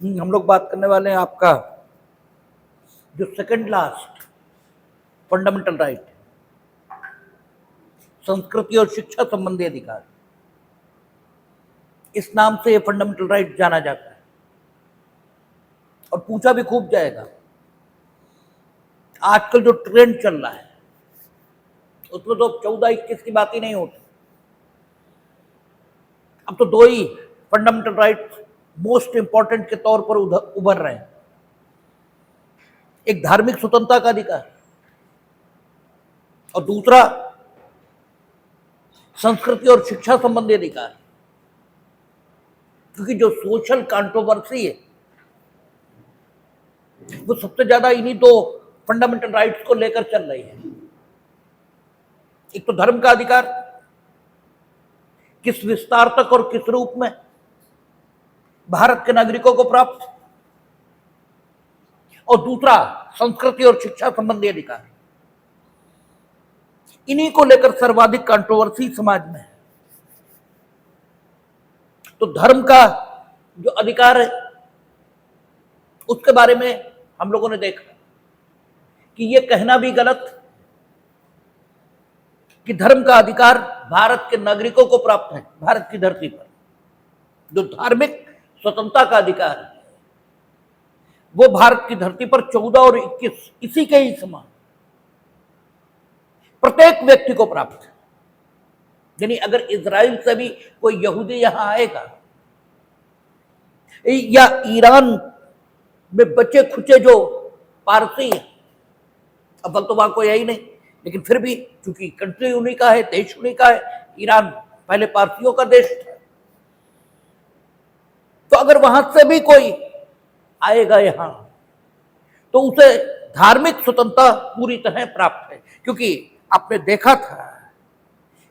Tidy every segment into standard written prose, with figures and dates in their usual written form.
हम लोग बात करने वाले हैं आपका जो सेकंड लास्ट फंडामेंटल राइट, संस्कृति और शिक्षा संबंधी अधिकार। इस नाम से ये फंडामेंटल राइट जाना जाता है और पूछा भी खूब जाएगा। आजकल जो ट्रेंड चल रहा है उसमें तो 14-21 की बात ही नहीं होती। अब तो दो ही फंडामेंटल राइट मोस्ट इंपॉर्टेंट के तौर पर उभर रहे हैं। एक धार्मिक स्वतंत्रता का अधिकार और दूसरा संस्कृति और शिक्षा संबंधी अधिकार। क्योंकि जो सोशल कंट्रोवर्सी है वो सबसे ज्यादा इन्हीं दो फंडामेंटल राइट्स को लेकर चल रही है। एक तो धर्म का अधिकार, किस विस्तार तक और किस रूप में भारत के नागरिकों को प्राप्त, और दूसरा संस्कृति और शिक्षा संबंधी अधिकार। इन्हीं को लेकर सर्वाधिक कंट्रोवर्सी समाज में है। तो धर्म का जो अधिकार है उसके बारे में हम लोगों ने देखा कि यह कहना भी गलत कि धर्म का अधिकार भारत के नागरिकों को प्राप्त है। भारत की धरती पर जो धार्मिक स्वतंत्रता का अधिकार है वो भारत की धरती पर 14 और 21 इसी के ही समान प्रत्येक व्यक्ति को प्राप्त है। यानी अगर इजराइल से भी कोई यहूदी यहां आएगा या ईरान में बचे खुचे जो पारसी हैं, अब तो वहां कोई है ही नहीं, लेकिन फिर भी चूंकि कंट्री उन्हीं का है, देश उन्हीं का है, ईरान पहले पारसियों का देश था, तो अगर वहां से भी कोई आएगा यहां तो उसे धार्मिक स्वतंत्रता पूरी तरह प्राप्त है। क्योंकि आपने देखा था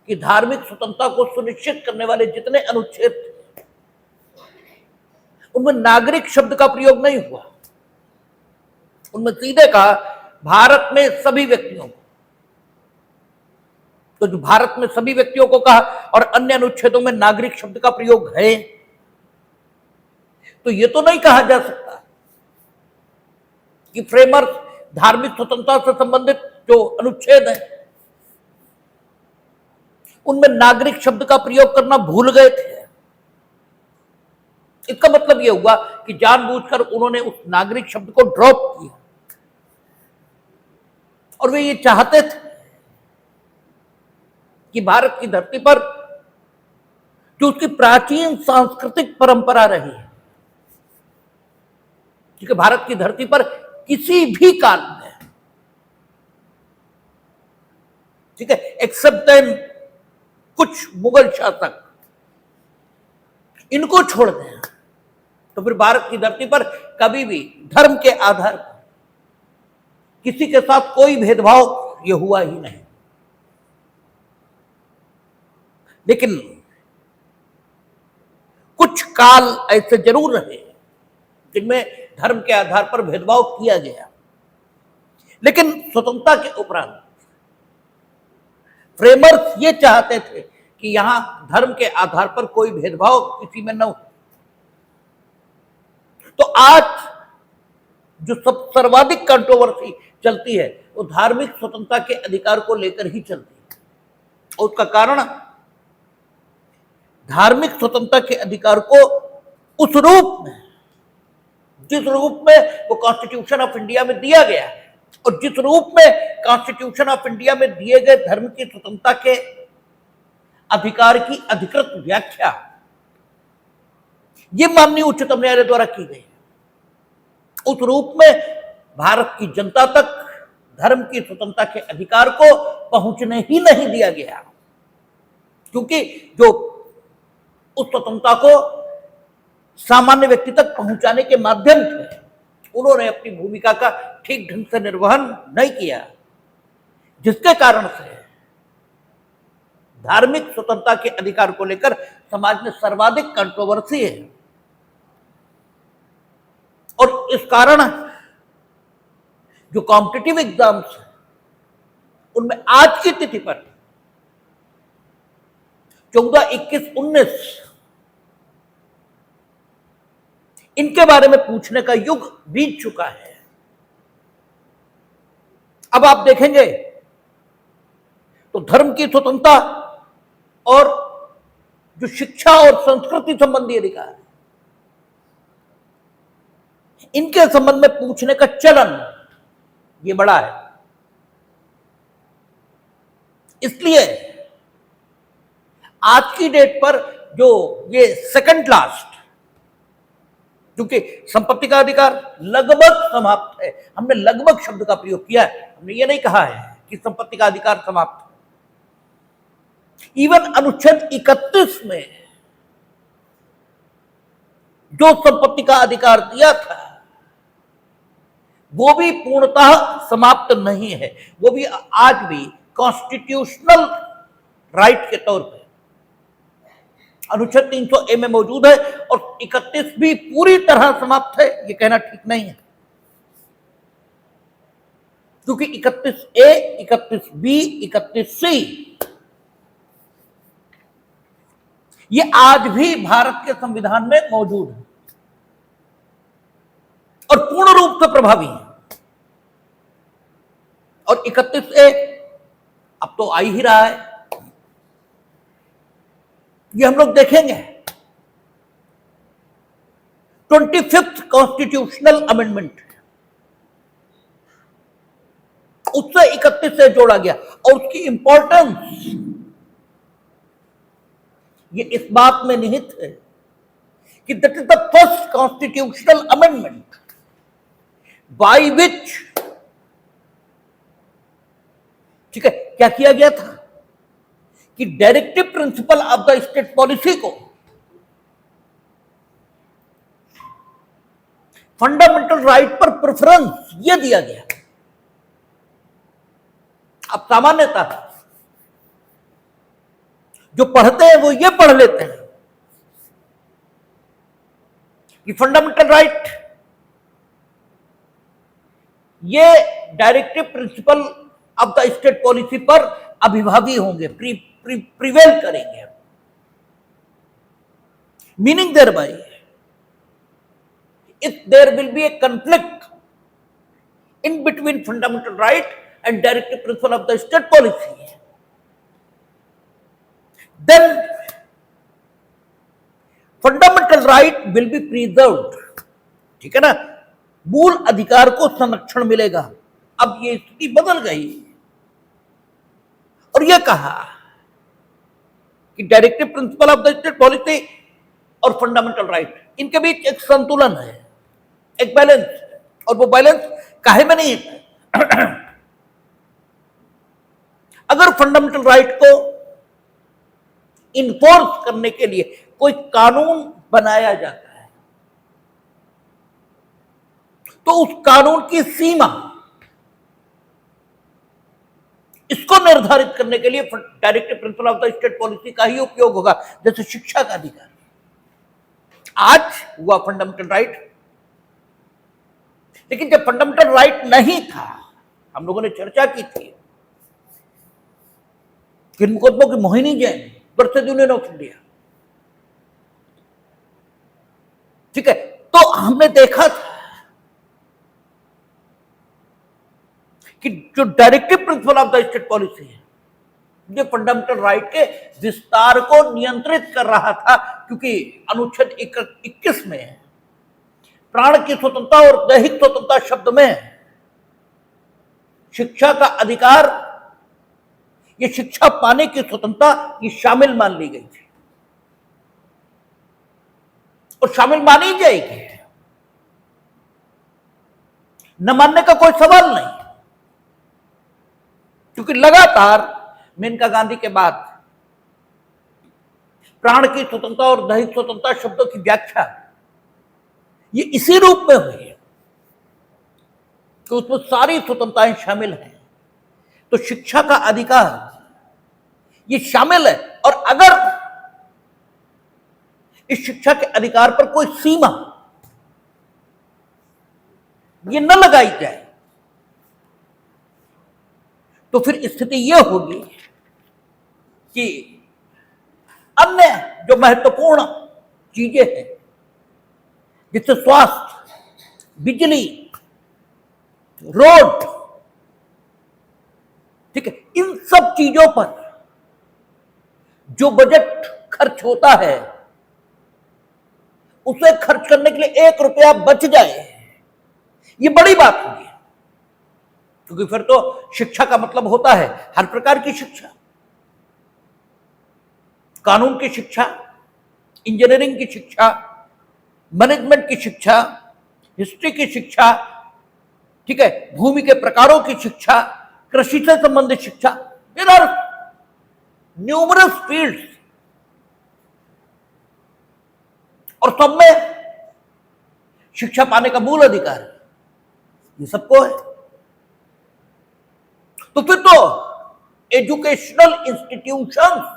कि धार्मिक स्वतंत्रता को सुनिश्चित करने वाले जितने अनुच्छेद थे उनमें नागरिक शब्द का प्रयोग नहीं हुआ। उनमें सीधे कहा भारत में सभी व्यक्तियों को। तो जो भारत में सभी व्यक्तियों को कहा और अन्य अनुच्छेदों में नागरिक शब्द का प्रयोग है, तो यह तो नहीं कहा जा सकता कि फ्रेमर्स धार्मिक स्वतंत्रता से संबंधित जो अनुच्छेद है उनमें नागरिक शब्द का प्रयोग करना भूल गए थे। इसका मतलब यह हुआ कि जानबूझकर उन्होंने उस नागरिक शब्द को ड्रॉप किया और वे ये चाहते थे कि भारत की धरती पर जो उसकी प्राचीन सांस्कृतिक परंपरा रही है, क्योंकि भारत की धरती पर किसी भी काल में, ठीक है, एक्सेप्ट देन कुछ मुगल शासक, इनको छोड़ दें तो फिर भारत की धरती पर कभी भी धर्म के आधार पर किसी के साथ कोई भेदभाव यह हुआ ही नहीं। लेकिन कुछ काल ऐसे जरूर रहे जिनमें धर्म के आधार पर भेदभाव किया गया, लेकिन स्वतंत्रता के उपरांत फ्रेमर्स ये चाहते थे कि यहां धर्म के आधार पर कोई भेदभाव किसी में न हो। तो आज जो सब सर्वाधिक कंट्रोवर्सी चलती है वो धार्मिक स्वतंत्रता के अधिकार को लेकर ही चलती है। और उसका कारण धार्मिक स्वतंत्रता के अधिकार को उस रूप में, जिस रूप में वो कॉन्स्टिट्यूशन ऑफ इंडिया में दिया गया है और जिस रूप में कॉन्स्टिट्यूशन ऑफ इंडिया में दिए गए धर्म की स्वतंत्रता के अधिकार की अधिकृत व्याख्या ये माननीय उच्चतम न्यायालय द्वारा की गई, उस रूप में भारत की जनता तक धर्म की स्वतंत्रता के अधिकार को पहुंचने ही नहीं दिया गया। क्योंकि जो उस स्वतंत्रता को सामान्य व्यक्ति तक पहुंचाने के माध्यम से उन्होंने अपनी भूमिका का ठीक ढंग से निर्वहन नहीं किया, जिसके कारण से धार्मिक स्वतंत्रता के अधिकार को लेकर समाज में सर्वाधिक कंट्रोवर्सी है। और इस कारण जो कॉम्पिटिटिव एग्जाम्स हैं उनमें आज की तिथि पर 14, 21, 19 इनके बारे में पूछने का युग बीत चुका है। अब आप देखेंगे तो धर्म की स्वतंत्रता और जो शिक्षा और संस्कृति संबंधी अधिकार, इनके संबंध में पूछने का चलन ये बड़ा है। इसलिए आज की डेट पर जो ये सेकंड लास्ट, क्योंकि संपत्ति का अधिकार लगभग समाप्त है, हमने लगभग शब्द का प्रयोग किया है, हमने ये नहीं कहा है कि संपत्ति का अधिकार समाप्त है। इवन अनुच्छेद 31 में जो संपत्ति का अधिकार दिया था वो भी पूर्णतः समाप्त नहीं है, वो भी आज भी कॉन्स्टिट्यूशनल राइट के तौर पर अनुच्छेद 300A में मौजूद है, और 31 भी पूरी तरह समाप्त है ये कहना ठीक नहीं है, क्योंकि 31A, 31B, 31C ये आज भी भारत के संविधान में मौजूद है और पूर्ण रूप से प्रभावी है। और 31A अब तो आ ही रहा है, ये हम लोग देखेंगे। 25th कॉन्स्टिट्यूशनल अमेंडमेंट, उससे 31 से जोड़ा गया, और उसकी इंपॉर्टेंस ये इस बात में निहित है कि that is the first constitutional amendment by which, ठीक है, क्या किया गया था कि directive principle of the state policy को फंडामेंटल राइट पर प्रेफरेंस यह दिया गया। अब सामान्यतः जो पढ़ते हैं वो ये पढ़ लेते हैं कि फंडामेंटल राइट ये directive principle of the state policy पर अभिभावी होंगे, प्रिवेल करेंगे, meaning thereby if there will be a conflict in between fundamental right and directive principle of the state policy, then fundamental right will be preserved, ठीक है ना, मूल अधिकार को संरक्षण मिलेगा। अब ये स्थिति बदल गई और यह कहा कि directive principle of the state policy और फंडामेंटल राइट इनके बीच एक संतुलन है, एक बैलेंस, और वो बैलेंस काहे में नहीं है। अगर फंडामेंटल राइट को इन्फोर्स करने के लिए कोई कानून बनाया जाता है तो उस कानून की सीमा, इसको निर्धारित करने के लिए directive principle of the state policy का ही उपयोग होगा। जैसे शिक्षा का अधिकार आज हुआ फंडामेंटल राइट, लेकिन जब फंडामेंटल राइट नहीं था, हम लोगों ने चर्चा की थी किन मुकदमों की, Mohini Jain versus union of India, ठीक है, तो हमने देखा था कि जो directive principle of the state policy है ये फंडामेंटल राइट के विस्तार को नियंत्रित कर रहा था, क्योंकि अनुच्छेद 21 में प्राण की स्वतंत्रता और दैहिक स्वतंत्रता शब्द में शिक्षा का अधिकार, ये शिक्षा पाने की स्वतंत्रता ये शामिल मान ली गई थी और शामिल मानी जाएगी, न मानने का कोई सवाल नहीं, क्योंकि लगातार मेनका गांधी के बाद प्राण की स्वतंत्रता और दैहिक स्वतंत्रता शब्दों की व्याख्या ये इसी रूप में हुई है कि उसमें सारी स्वतंत्रताएं शामिल हैं, तो शिक्षा का अधिकार ये शामिल है। और अगर इस शिक्षा के अधिकार पर कोई सीमा ये न लगाई जाए तो फिर स्थिति यह होगी कि अन्य जो महत्वपूर्ण चीजें हैं जिससे स्वास्थ्य, बिजली, रोड, ठीक है, इन सब चीजों पर जो बजट खर्च होता है उसे खर्च करने के लिए 1 रुपया बच जाए, ये बड़ी बात होगी। क्योंकि फिर तो शिक्षा का मतलब होता है हर प्रकार की शिक्षा, कानून की शिक्षा, इंजीनियरिंग की शिक्षा, मैनेजमेंट की शिक्षा, हिस्ट्री की शिक्षा, ठीक है, भूमि के प्रकारों की शिक्षा, कृषि से संबंधित शिक्षा, देयर आर न्यूमरस फील्ड्स, और सब में शिक्षा पाने का मूल अधिकार ये सबको है। तो फिर तो एजुकेशनल इंस्टीट्यूशंस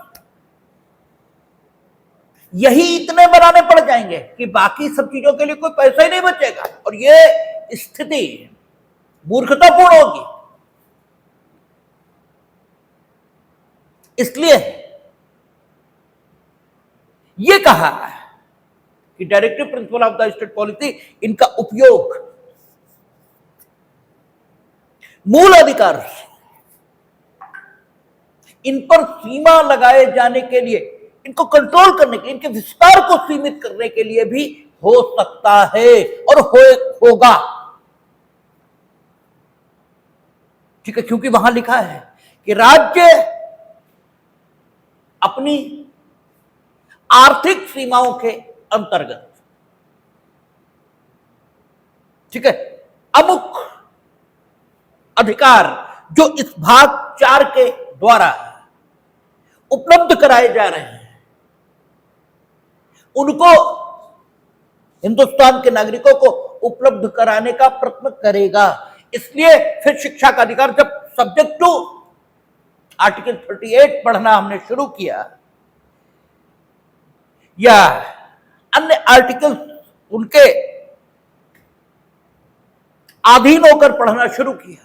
यही इतने बनाने पड़ जाएंगे कि बाकी सब चीजों के लिए कोई पैसा ही नहीं बचेगा, और ये स्थिति मूर्खतापूर्ण होगी। इसलिए ये कहा कि directive principle of the state policy, इनका उपयोग मूल अधिकार, इन पर सीमा लगाए जाने के लिए, इनको कंट्रोल करने के लिए, इनके विस्तार को सीमित करने के लिए भी हो सकता है और होगा, ठीक है। क्योंकि वहां लिखा है कि राज्य अपनी आर्थिक सीमाओं के अंतर्गत, ठीक है, अमुक अधिकार जो इस भाग 4 के द्वारा उपलब्ध कराए जा रहे हैं उनको हिंदुस्तान के नागरिकों को उपलब्ध कराने का प्रयत्न करेगा। इसलिए फिर शिक्षा का अधिकार, जब सब्जेक्ट टू आर्टिकल 38 पढ़ना हमने शुरू किया या अन्य आर्टिकल उनके अधीन होकर पढ़ना शुरू किया,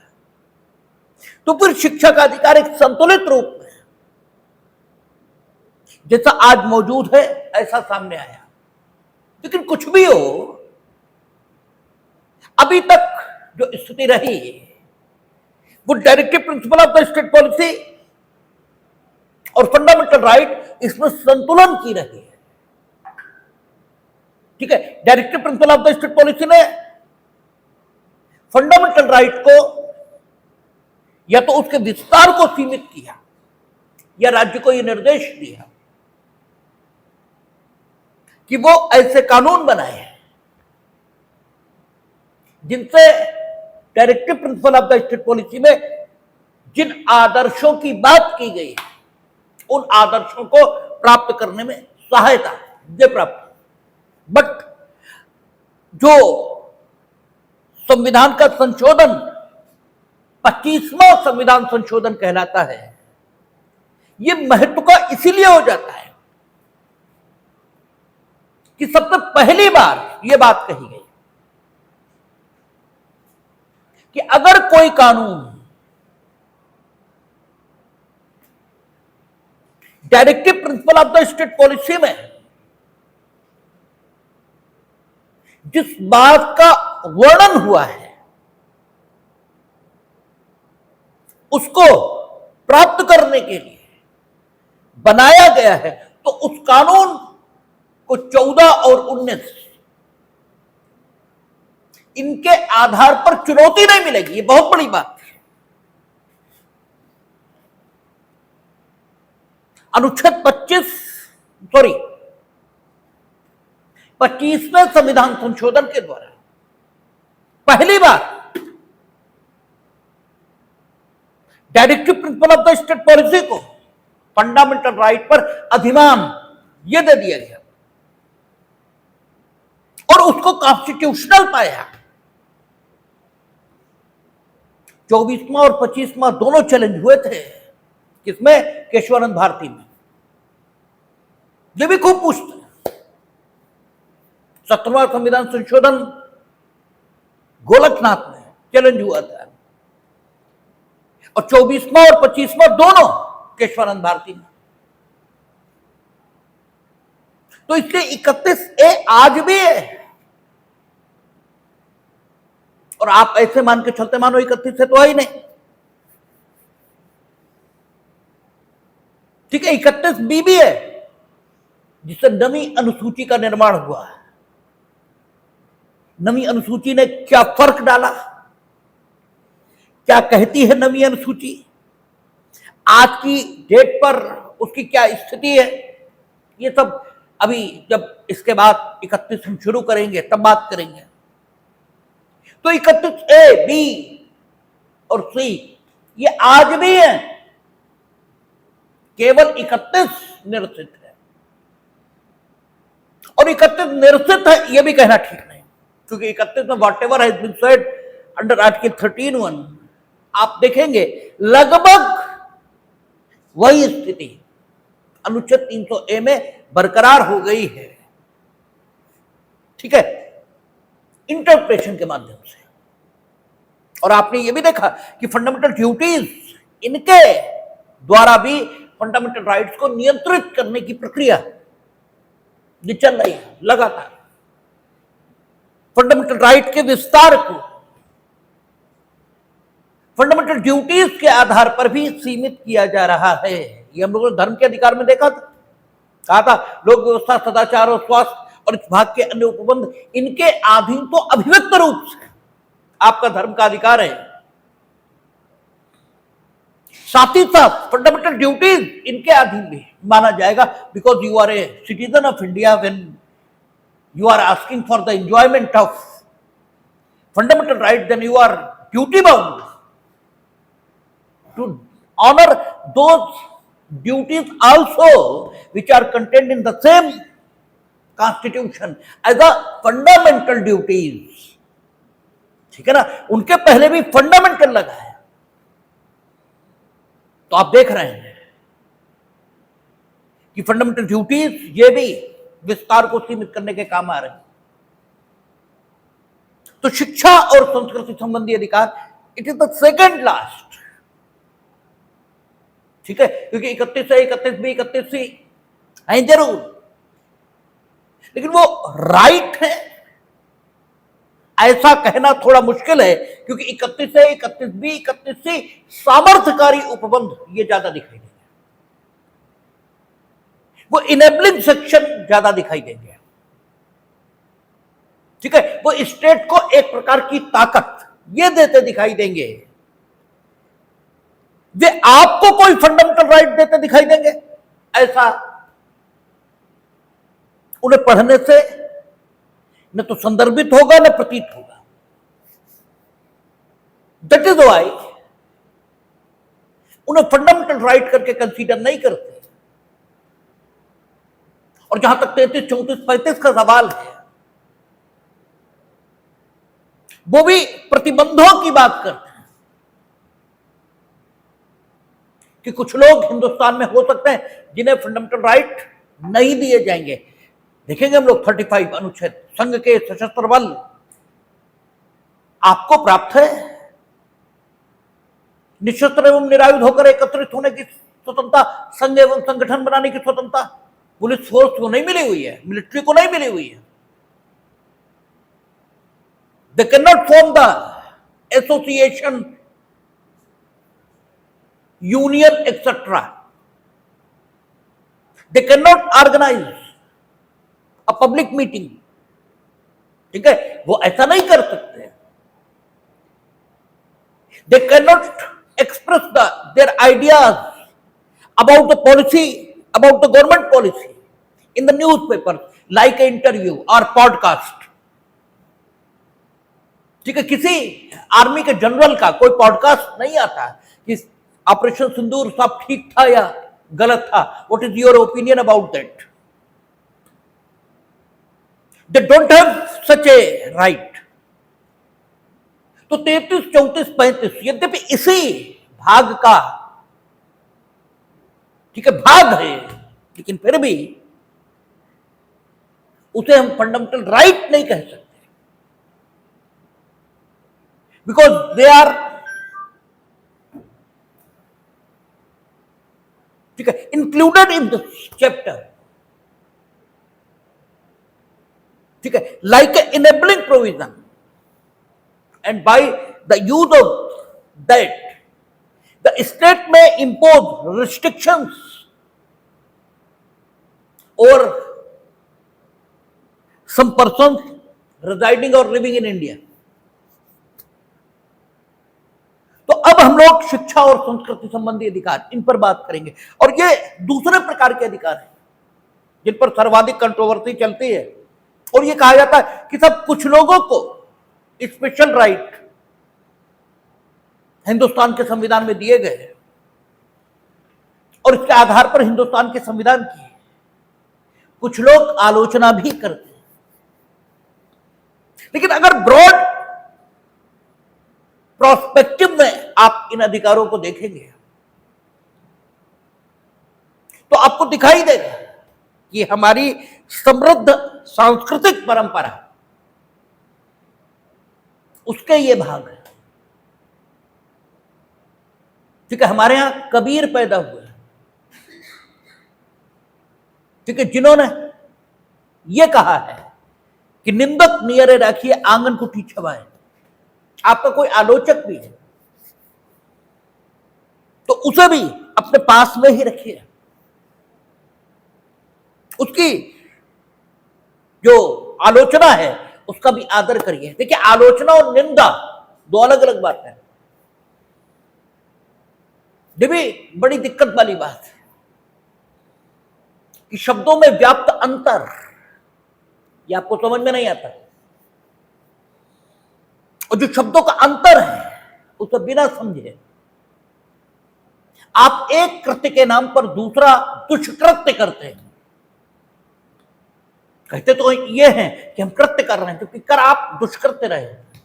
तो फिर शिक्षा का अधिकार एक संतुलित रूप में जैसा आज मौजूद है ऐसा सामने आया। लेकिन कुछ भी हो, अभी तक जो स्थिति रही वो directive principle of the state policy और फंडामेंटल राइट, इसमें संतुलन की रही है, ठीक है। Directive principle of the state policy ने फंडामेंटल राइट को या तो उसके विस्तार को सीमित किया या राज्य को यह निर्देश दिया कि वो ऐसे कानून बनाए जिनसे directive principle of the state policy में जिन आदर्शों की बात की गई है उन आदर्शों को प्राप्त करने में सहायता दे प्राप्त। बट जो संविधान का संशोधन 25वां संविधान संशोधन कहलाता है, यह महत्व का इसीलिए हो जाता है कि सबसे पहली बार यह बात कही गई कि अगर कोई कानून directive principle of the state policy में जिस बात का वर्णन हुआ है उसको प्राप्त करने के लिए बनाया गया है, तो उस कानून को 14 और 19 इनके आधार पर चुनौती नहीं मिलेगी। ये बहुत बड़ी बात है। अनुच्छेद 25वें संविधान संशोधन के द्वारा पहली बार directive principle of the state policy को फंडामेंटल राइट पर अधिमान यह दे दिया गया और उसको कॉन्स्टिट्यूशनल पाया। 24वां और 25वां दोनों चैलेंज हुए थे, किसमें? केशवानंद भारती में। ये भी खूब पूछते हैं। 17वां संविधान संशोधन गोलकनाथ में चैलेंज हुआ था और 24वां और 25वां दोनों केशवानंद भारती में। तो इसलिए 31A आज भी है और आप ऐसे मान के चलते मानो 31 से तो है ही नहीं। ठीक है, 31 बी भी है जिससे नवी अनुसूची का निर्माण हुआ है। नवी अनुसूची ने क्या फर्क डाला, क्या कहती है नवी अनुसूची, आज की डेट पर उसकी क्या स्थिति है, ये सब अभी जब इसके बाद 31 हम शुरू करेंगे तब बात करेंगे। तो 31 ए, बी और सी ये आज भी है, केवल 31 निरसित है। और 31 निरसित है यह भी कहना ठीक नहीं, क्योंकि 31 में whatever has been said under article 13(1) आप देखेंगे लगभग वही स्थिति अनुच्छेद 300A में बरकरार हो गई है। ठीक है, इंटरप्रिटेशन के माध्यम से। और आपने ये भी देखा कि फंडामेंटल ड्यूटीज इनके द्वारा भी फंडामेंटल राइट्स को नियंत्रित करने की प्रक्रिया ये चल रही है लगातार। फंडामेंटल राइट के विस्तार को फंडामेंटल ड्यूटीज के आधार पर भी सीमित किया जा रहा है। ये हम लोगों ने धर्म के अधिकार में देखा था, कहा था लोक व्यवस्था, सदाचार और स्वास्थ्य और इस भाग के अन्य उपबंध इनके अधीन तो अभिव्यक्त रूप से आपका धर्म का अधिकार है। साथ ही साथ फंडामेंटल ड्यूटीज इनके अधीन भी माना जाएगा, because you are a citizen of India when you are asking for the enjoyment of fundamental right, then you are duty bound to honor those duties also which are contained in the same constitution as a fundamental duties। ठीक है ना, उनके पहले भी fundamental लगा है। तो आप देख रहे हैं कि फंडामेंटल ड्यूटीज ये भी विस्तार को सीमित करने के काम आ रहे हैं। तो शिक्षा और संस्कृति संबंधी अधिकार it is the second last. ठीक है, क्योंकि 31 है, 31B, 31C है जरूर, लेकिन वो राइट है ऐसा कहना थोड़ा मुश्किल है, क्योंकि 31 है, 31B, 31C सामर्थ्यकारी उपबंध ये ज्यादा दिखाई देंगे, वो इनेबलिंग सेक्शन ज्यादा दिखाई देंगे। ठीक है, वो स्टेट को एक प्रकार की ताकत ये देते दिखाई देंगे। वे आपको कोई फंडामेंटल राइट देते दिखाई देंगे ऐसा उन्हें पढ़ने से न तो संदर्भित होगा न प्रतीत होगा। दैट इज व्हाई उन्हें फंडामेंटल राइट करके कंसीडर नहीं करते। और जहां तक 33, 34, 35 का सवाल है, वो भी प्रतिबंधों की बात करते हैं कि कुछ लोग हिंदुस्तान में हो सकते हैं जिन्हें फंडामेंटल राइट नहीं दिए जाएंगे। देखेंगे हम लोग 35 अनुच्छेद, संघ के सशस्त्र बल आपको प्राप्त है, निशस्त्र एवं निरायुध होकर एकत्रित होने की स्वतंत्रता, संघ एवं संगठन बनाने की स्वतंत्रता पुलिस फोर्स को नहीं मिली हुई है, मिलिट्री को नहीं मिली हुई है। They can not form the association, union etc. They cannot organize a public meeting। ठीक है, वो ऐसा नहीं कर सकते। They cannot express their ideas about the policy, about the government policy in the newspaper like an interview or podcast। ठीक है, किसी आर्मी के जनरल का कोई पॉडकास्ट नहीं आता कि ऑपरेशन सिंदूर सब ठीक था या गलत था, what is your opinion about that. They don't have such A right. तो 33, 34, 35 यद्यपि इसी भाग का ठीक है भाग है, लेकिन फिर भी उसे हम फंडामेंटल राइट नहीं कह सकते, बिकॉज दे आर ठीक है इंक्लूडेड इन दिस चैप्टर। ठीक है, like a enabling provision and by the use of that the state may impose restrictions over some persons residing or living in India. तो अब हम लोग शिक्षा और संस्कृति संबंधी अधिकार इन पर बात करेंगे, और ये दूसरे प्रकार के अधिकार हैं जिन पर सर्वाधिक कंट्रोवर्सी चलती है। और ये कहा जाता है कि सब कुछ लोगों को स्पेशल राइट हिंदुस्तान के संविधान में दिए गए, और इसके आधार पर हिंदुस्तान के संविधान की कुछ लोग आलोचना भी करते हैं। लेकिन अगर ब्रॉड प्रोस्पेक्टिव में आप इन अधिकारों को देखेंगे तो आपको दिखाई देगा कि हमारी समृद्ध सांस्कृतिक परंपरा उसके ये भाग है। ठीक है, हमारे यहां कबीर पैदा हुए, ठीक है, जिन्होंने ये कहा है कि निंदक नियरे रखिए आंगन कुटी छवाए। आपका कोई आलोचक भी है तो उसे भी अपने पास में ही रखिए, उसकी जो आलोचना है उसका भी आदर करिए। देखिए, आलोचना और निंदा दो अलग अलग बात है। ये भी बड़ी दिक्कत वाली बात है कि शब्दों में व्याप्त अंतर ये आपको समझ में नहीं आता, और जो शब्दों का अंतर है उसे बिना समझे आप एक कृत्य के नाम पर दूसरा दुष्कृत्य करते हैं। कहते तो ये हैं कि हम कृत्य कर रहे हैं, क्योंकि कर आप दुष्कृत्य रहे हैं।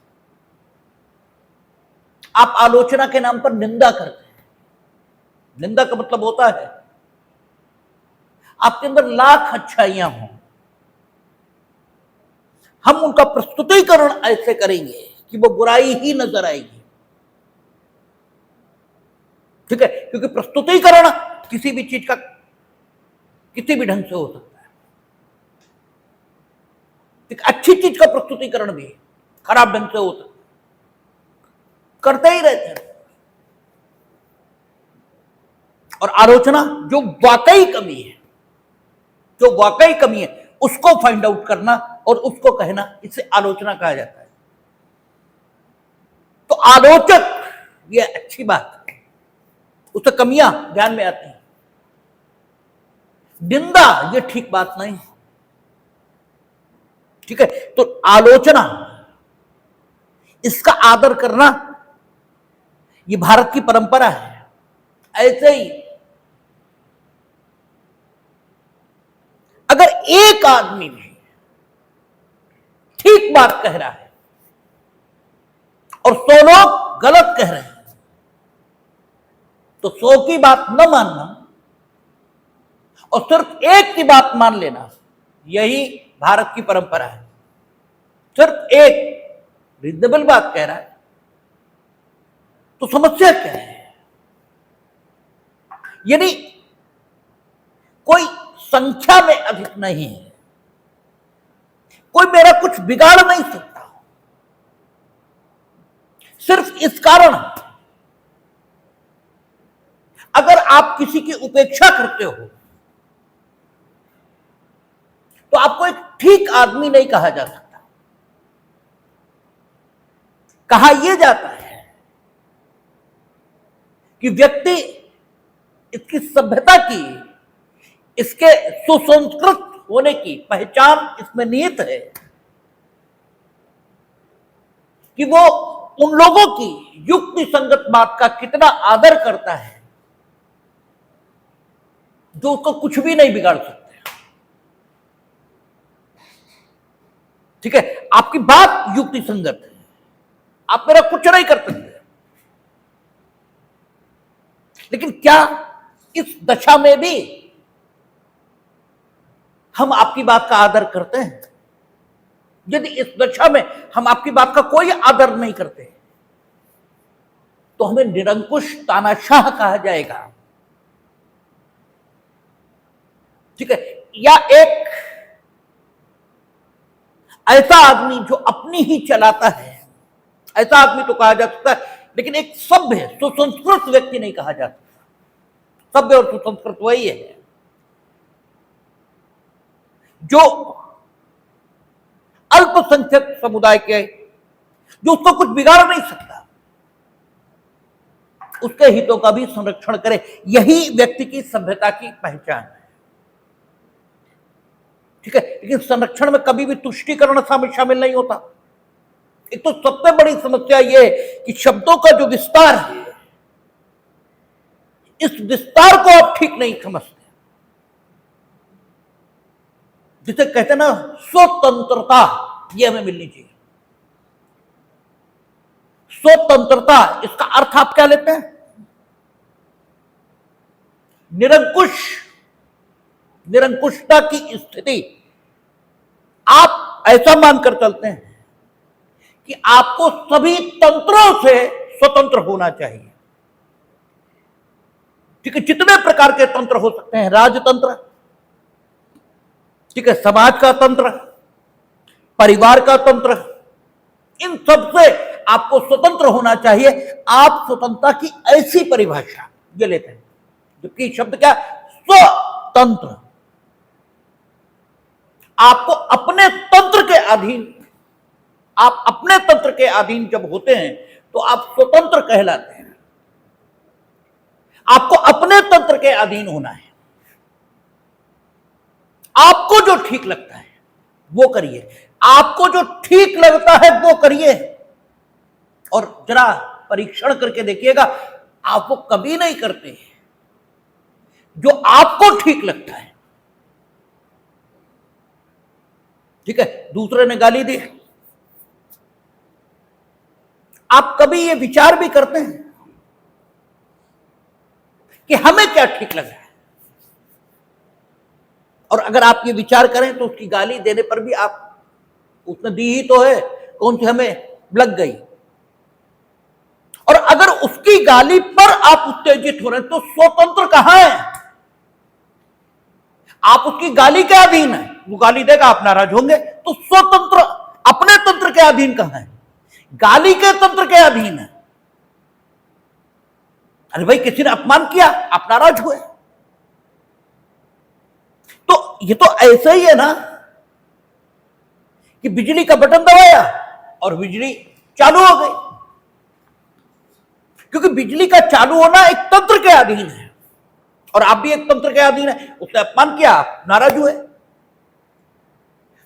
आप आलोचना के नाम पर निंदा करते हैं। निंदा का मतलब होता है आपके अंदर लाख अच्छाइयां हों, हम उनका प्रस्तुतिकरण ऐसे करेंगे कि वो बुराई ही नजर आएगी। ठीक है, क्योंकि प्रस्तुतिकरण किसी भी चीज का किसी भी ढंग से हो सकता है। एक अच्छी चीज का प्रस्तुतिकरण भी खराब ढंग से हो सकता है, करते ही रहते हैं। और आलोचना जो वाकई कमी है, जो वाकई कमी है उसको फाइंड आउट करना और उसको कहना, इसे आलोचना कहा जाता है। तो आलोचक ये अच्छी बात है, उससे कमियां ध्यान में आती हैं। निंदा ये ठीक बात नहीं। ठीक है, तो आलोचना इसका आदर करना ये भारत की परंपरा है। ऐसे ही अगर एक आदमी भी ठीक बात कह रहा है और 100 लोग गलत कह रहे हैं तो 100 की बात न मानना और सिर्फ एक की बात मान लेना, यही भारत की परंपरा है। सिर्फ एक रीजनेबल बात कह रहा है तो समस्या क्या है? यानी कोई संख्या में अधिक नहीं है, कोई मेरा कुछ बिगाड़ नहीं सकता। सिर्फ इस कारण अगर आप किसी की उपेक्षा करते हो तो आपको एक ठीक आदमी नहीं कहा जा सकता। कहा यह जाता है कि व्यक्ति इसकी सभ्यता की, इसके सुसंस्कृत होने की पहचान इसमें निहित है कि वो उन लोगों की युक्ति संगत बात का कितना आदर करता है जो उसको कुछ भी नहीं बिगाड़ सकते। ठीक है, आपकी बात युक्ति संगत है, आप मेरा कुछ नहीं कर सकते। लेकिन क्या इस दशा में भी हम आपकी बात का आदर करते हैं? यदि इस दशा में हम आपकी बात का कोई आदर नहीं करते तो हमें निरंकुश तानाशाह कहा जाएगा। ठीक है, या एक ऐसा आदमी जो अपनी ही चलाता है, ऐसा आदमी तो कहा जा सकता है, लेकिन एक सभ्य सुसंस्कृत व्यक्ति नहीं कहा जा सकता। सभ्य और सुसंस्कृत वही है जो अल्पसंख्यक समुदाय के, जो उसको कुछ बिगाड़ नहीं सकता, उसके हितों का भी संरक्षण करे। यही व्यक्ति की सभ्यता की पहचान है। ठीक है, लेकिन संरक्षण में कभी भी तुष्टीकरण शामिल नहीं होता। एक तो सबसे बड़ी समस्या यह कि शब्दों का जो विस्तार है, इस विस्तार को आप ठीक नहीं समझते। जिसे कहते हैं ना स्वतंत्रता, यह हमें मिलनी चाहिए। स्वतंत्रता, इसका अर्थ आप क्या लेते हैं? निरंकुशता की स्थिति। आप ऐसा मानकर चलते हैं कि आपको सभी तंत्रों से स्वतंत्र होना चाहिए। ठीक है, जितने प्रकार के तंत्र हो सकते हैं, राजतंत्र, ठीक है, समाज का तंत्र, परिवार का तंत्र, इन सब से आपको स्वतंत्र होना चाहिए। आप स्वतंत्रता की ऐसी परिभाषा ये लेते हैं, जबकि शब्द क्या? स्वतंत्र। आपको अपने तंत्र के अधीन, आप अपने तंत्र के अधीन जब होते हैं तो आप स्वतंत्र कहलाते हैं। आपको अपने तंत्र के अधीन होना है। आपको जो ठीक लगता है वो करिए, आपको जो ठीक लगता है वो करिए। और जरा परीक्षण करके देखिएगा, आप वो कभी नहीं करते जो आपको ठीक लगता है। ठीक है, दूसरे ने गाली दी, आप कभी ये विचार भी करते हैं कि हमें क्या ठीक लग रहा है? और अगर आप ये विचार करें तो उसकी गाली देने पर भी आप, उसने दी ही तो है, कौन सी हमें लग गई। और अगर उसकी गाली पर आप उत्तेजित हो रहे हैं तो स्वतंत्र कहां है? आप उसकी गाली के अधीन है, वो गाली देगा, आप नाराज होंगे, तो स्वतंत्र अपने तंत्र के अधीन कहां है? गाली के तंत्र के अधीन है। अरे भाई, किसी ने अपमान किया, आप नाराज हुए, तो ये तो ऐसा ही है ना कि बिजली का बटन दबाया और बिजली चालू हो गई। क्योंकि बिजली का चालू होना एक तंत्र के अधीन है, और आप भी एक तंत्र के अधीन है। उसने अपमान किया, आप नाराज हुए,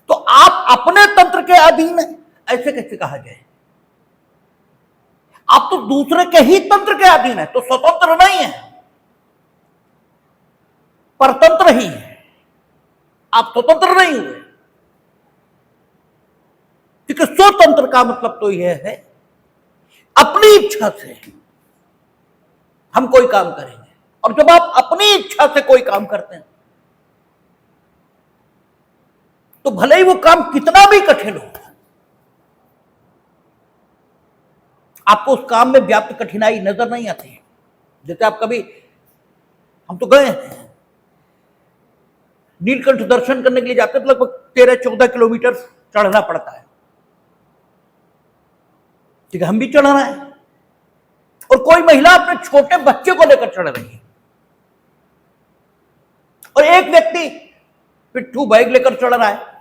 तो आप अपने तंत्र के अधीन है, ऐसे कैसे कहा जाए? आप तो दूसरे के ही तंत्र के अधीन है, तो स्वतंत्र नहीं है, परतंत्र ही है। आप स्वतंत्र नहीं हुए। क्योंकि स्वतंत्र का मतलब तो यह है अपनी इच्छा से हम कोई काम करेंगे। और जब आप अपनी इच्छा से कोई काम करते हैं तो भले ही वो काम कितना भी कठिन हो, आपको उस काम में व्याप्त कठिनाई नजर नहीं आती है। जैसे आप कभी, हम तो गए हैं नीलकंठ दर्शन करने के लिए, जाते हैं तो लगभग 13-14 किलोमीटर चढ़ना पड़ता है। ठीक है, हम भी चढ़ रहे हैं और कोई महिला अपने छोटे बच्चे को लेकर चढ़ रही है, और एक व्यक्ति पिट्ठू बैग लेकर चढ़ रहा है।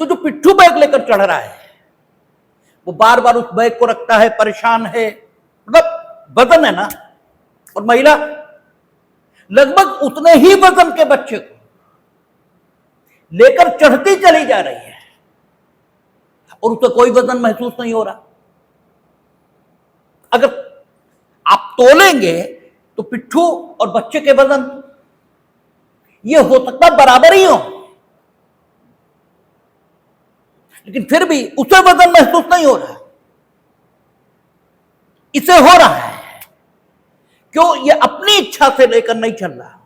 तो जो पिट्ठू बैग लेकर चढ़ रहा है वो बार बार उस बैग को रखता है, परेशान है, मतलब वजन है ना। और महिला लगभग उतने ही वजन के बच्चे को लेकर चढ़ती चली जा रही है और उसे कोई वजन महसूस नहीं हो रहा। अगर आप तोलेंगे तो पिट्ठू और बच्चे के वजन ये हो सकता बराबर ही हो, लेकिन फिर भी उसे वजन महसूस नहीं हो रहा। इसे हो रहा है क्यों? ये अपनी इच्छा से लेकर नहीं चल रहा,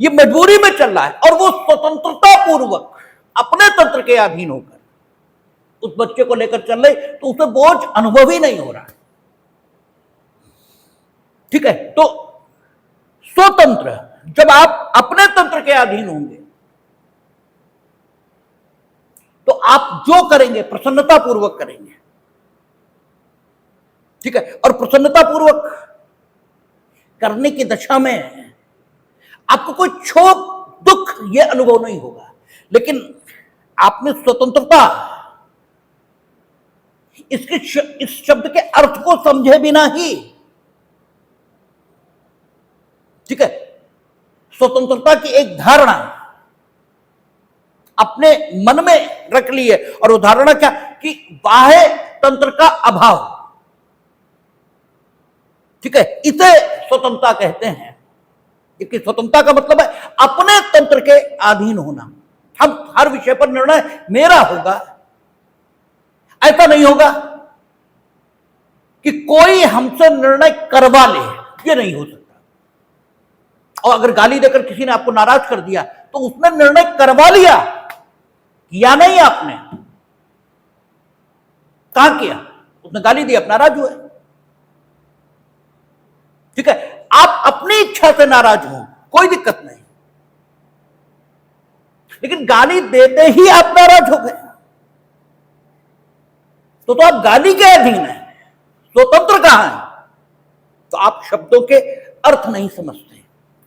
ये मजबूरी में चल रहा है। और वो स्वतंत्रता पूर्वक अपने तंत्र के अधीन होकर उस बच्चे को लेकर चल रहे, तो उसे बोझ अनुभव ही नहीं हो रहा। ठीक है, तो स्वतंत्र, जब आप अपने तंत्र के अधीन होंगे तो आप जो करेंगे प्रसन्नता पूर्वक करेंगे, ठीक है। और प्रसन्नता पूर्वक करने की दशा में आपको कोई क्षोभ दुख ये अनुभव नहीं होगा, लेकिन आपने स्वतंत्रता इस शब्द के अर्थ को समझे बिना ही, ठीक है, स्वतंत्रता की एक धारणा अपने मन में रख ली है। और वो धारणा क्या कि बाह्य तंत्र का अभाव, ठीक है, इसे स्वतंत्रता कहते हैं। क्योंकि स्वतंत्रता का मतलब है अपने तंत्र के अधीन होना। हम हर विषय पर निर्णय मेरा होगा, ऐसा नहीं होगा कि कोई हमसे निर्णय करवा ले, ये नहीं हो सकता। और अगर गाली देकर किसी ने आपको नाराज कर दिया तो उसने निर्णय करवा लिया, किया नहीं आपने। कहां किया? उसने गाली दी, आप नाराज हुए, ठीक है। आप अपनी इच्छा से नाराज हो, कोई दिक्कत नहीं, लेकिन गाली देते ही आप नाराज हो गए तो आप गाली के अधीन हैं, स्वतंत्र कहां है? तो आप शब्दों के अर्थ नहीं समझते,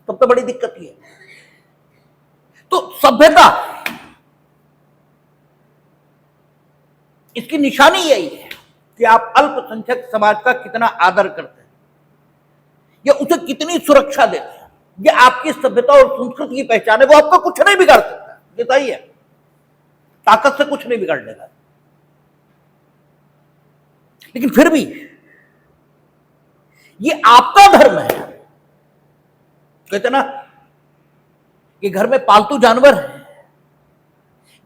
तब तो बड़ी दिक्कत ही है। तो सभ्यता इसकी निशानी यही है कि आप अल्पसंख्यक समाज का कितना आदर करते हैं या उसे कितनी सुरक्षा देते हैं। ये आपकी सभ्यता और संस्कृति की पहचान है। वो आपका कुछ नहीं बिगाड़ सकता, ये सही है, ताकत से कुछ नहीं बिगाड़ देगा। लेकिन फिर भी ये आपका धर्म है। कहते ना कि घर में पालतू जानवर है,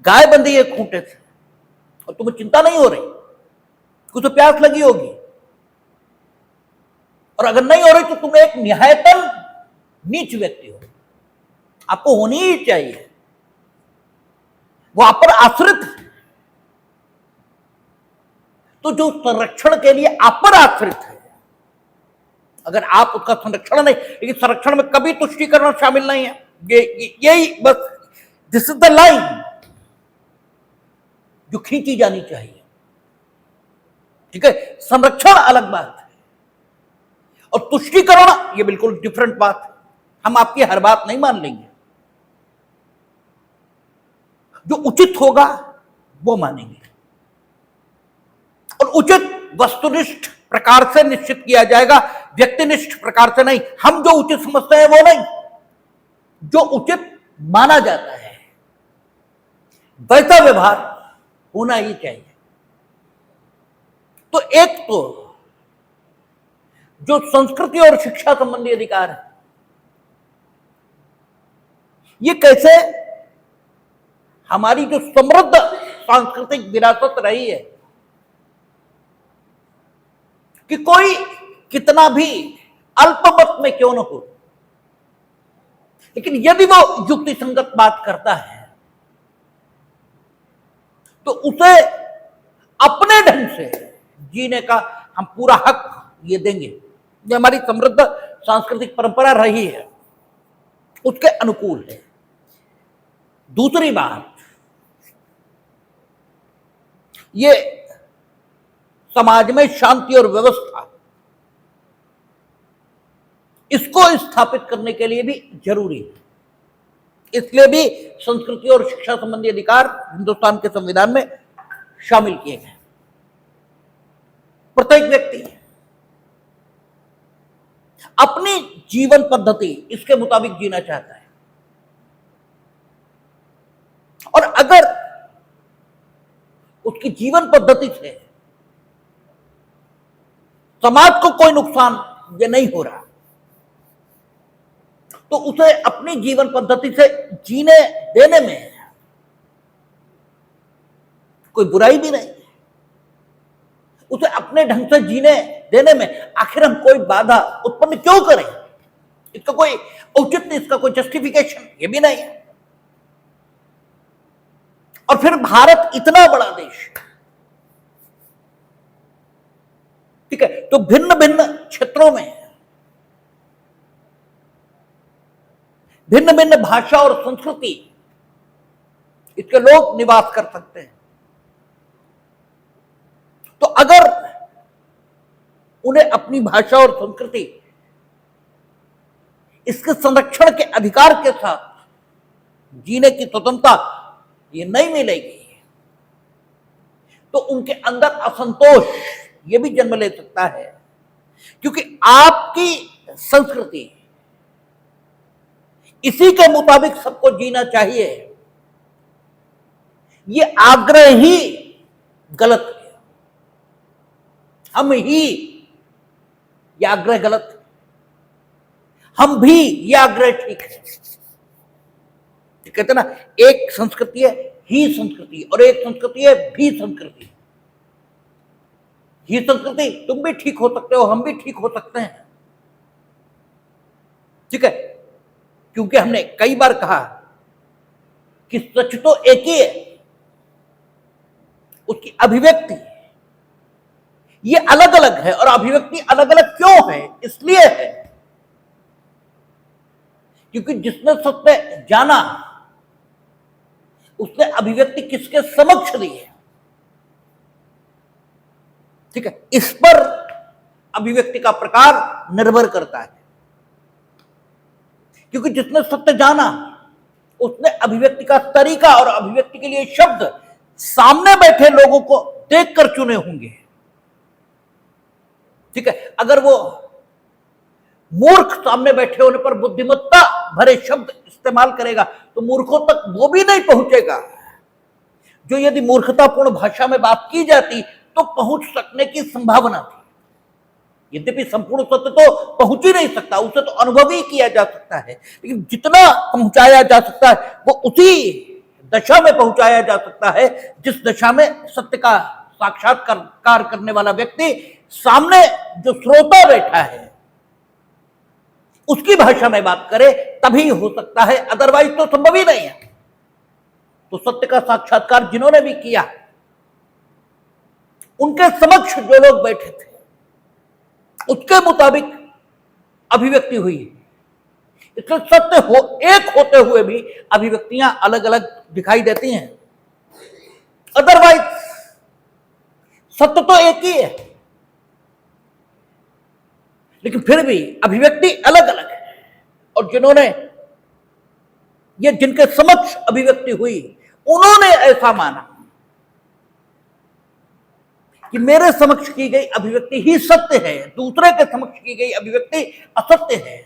गाय बंधी है खूंटे से, और तुम्हें चिंता नहीं हो रही, कुछ तो प्यास लगी होगी, और अगर नहीं हो रही तो तुम एक निहायतन नीच व्यक्ति हो, आपको होनी ही चाहिए। वो आप पर आश्रित है, तो जो संरक्षण के लिए आप पर आश्रित है, अगर आप उसका संरक्षण नहीं, लेकिन संरक्षण में कभी तुष्टीकरण शामिल नहीं है। यही बस, दिस इज द लाइन जो खींची जानी चाहिए, ठीक है। संरक्षण अलग बात है और तुष्टीकरण ये बिल्कुल डिफरेंट बात है। हम आपकी हर बात नहीं मान लेंगे, जो उचित होगा वो मानेंगे, और उचित वस्तुनिष्ठ प्रकार से निश्चित किया जाएगा, व्यक्तिनिष्ठ प्रकार से नहीं। हम जो उचित समझते हैं वो नहीं, जो उचित माना जाता है वैसा व्यवहार होना ही चाहिए। तो एक तो जो संस्कृति और शिक्षा संबंधी अधिकार है, ये कैसे हमारी जो समृद्ध सांस्कृतिक विरासत रही है कि कोई कितना भी अल्पमत में क्यों न हो, लेकिन यदि वो युक्ति संगत बात करता है तो उसे अपने ढंग से जीने का हम पूरा हक ये देंगे। ये हमारी समृद्ध सांस्कृतिक परंपरा रही है, उसके अनुकूल है। दूसरी बात, ये समाज में शांति और व्यवस्था, इसको स्थापित करने के लिए भी जरूरी है। इसलिए भी संस्कृति और शिक्षा संबंधी अधिकार हिंदुस्तान के संविधान में शामिल किए गए। प्रत्येक व्यक्ति अपनी जीवन पद्धति इसके मुताबिक जीना चाहता है, और अगर उसकी जीवन पद्धति से समाज को कोई नुकसान ये नहीं हो रहा तो उसे अपनी जीवन पद्धति से जीने देने में कोई बुराई भी नहीं। उसे अपने ढंग से जीने देने में आखिर हम कोई बाधा उत्पन्न क्यों करें? इसका कोई औचित्य, इसका कोई जस्टिफिकेशन ये भी नहीं है। और फिर भारत इतना बड़ा देश, ठीक है, तो भिन्न भिन्न क्षेत्रों में भिन्न भिन्न भाषा और संस्कृति इसके लोग निवास कर सकते हैं। उन्हें अपनी भाषा और संस्कृति, इसके संरक्षण के अधिकार के साथ जीने की स्वतंत्रता ये नहीं मिलेगी, तो उनके अंदर असंतोष ये भी जन्म ले सकता है। क्योंकि आपकी संस्कृति इसी के मुताबिक सबको जीना चाहिए, ये आग्रह ही गलत है। हम ही ये आग्रह गलत है, हम भी ये आग्रह ठीक है। कहते ना, एक संस्कृति है ही संस्कृति और एक संस्कृति है भी संस्कृति। ही संस्कृति तुम भी ठीक हो सकते हो, हम भी ठीक हो सकते हैं, ठीक है। क्योंकि हमने कई बार कहा कि सच तो एक ही है, उसकी अभिव्यक्ति ये अलग अलग है। और अभिव्यक्ति अलग अलग क्यों है? इसलिए है क्योंकि जिसने सत्य जाना उसने अभिव्यक्ति किसके समक्ष दी है, ठीक है। इस पर अभिव्यक्ति का प्रकार निर्भर करता है। क्योंकि जिसने सत्य जाना उसने अभिव्यक्ति का तरीका और अभिव्यक्ति के लिए शब्द सामने बैठे लोगों को देखकर चुने होंगे, ठीक है। अगर वो मूर्ख सामने बैठे होने पर बुद्धिमत्ता भरे शब्द इस्तेमाल करेगा तो मूर्खों तक वो भी नहीं पहुंचेगा जो यदि मूर्खतापूर्ण भाषा में बात की जाती तो पहुंच सकने की संभावना थी। यद्यपि संपूर्ण सत्य तो पहुंच ही नहीं सकता, उसे तो अनुभव ही किया जा सकता है, लेकिन जितना पहुंचाया जा सकता है वो उसी दशा में पहुंचाया जा सकता है जिस दशा में सत्य का साक्षात्कार करने वाला व्यक्ति सामने जो श्रोता बैठा है उसकी भाषा में बात करे, तभी हो सकता है, अदरवाइज तो संभव ही नहीं है। तो सत्य का साक्षात्कार जिन्होंने भी किया उनके समक्ष जो लोग बैठे थे उसके मुताबिक अभिव्यक्ति हुई। इसलिए सत्य हो एक होते हुए भी अभिव्यक्तियां अलग अलग दिखाई देती हैं, अदरवाइज सत्य तो एक ही है, लेकिन फिर भी अभिव्यक्ति अलग अलग है। और जिन्होंने ये जिनके समक्ष अभिव्यक्ति हुई उन्होंने ऐसा माना कि मेरे समक्ष की गई अभिव्यक्ति ही सत्य है, दूसरे के समक्ष की गई अभिव्यक्ति असत्य है।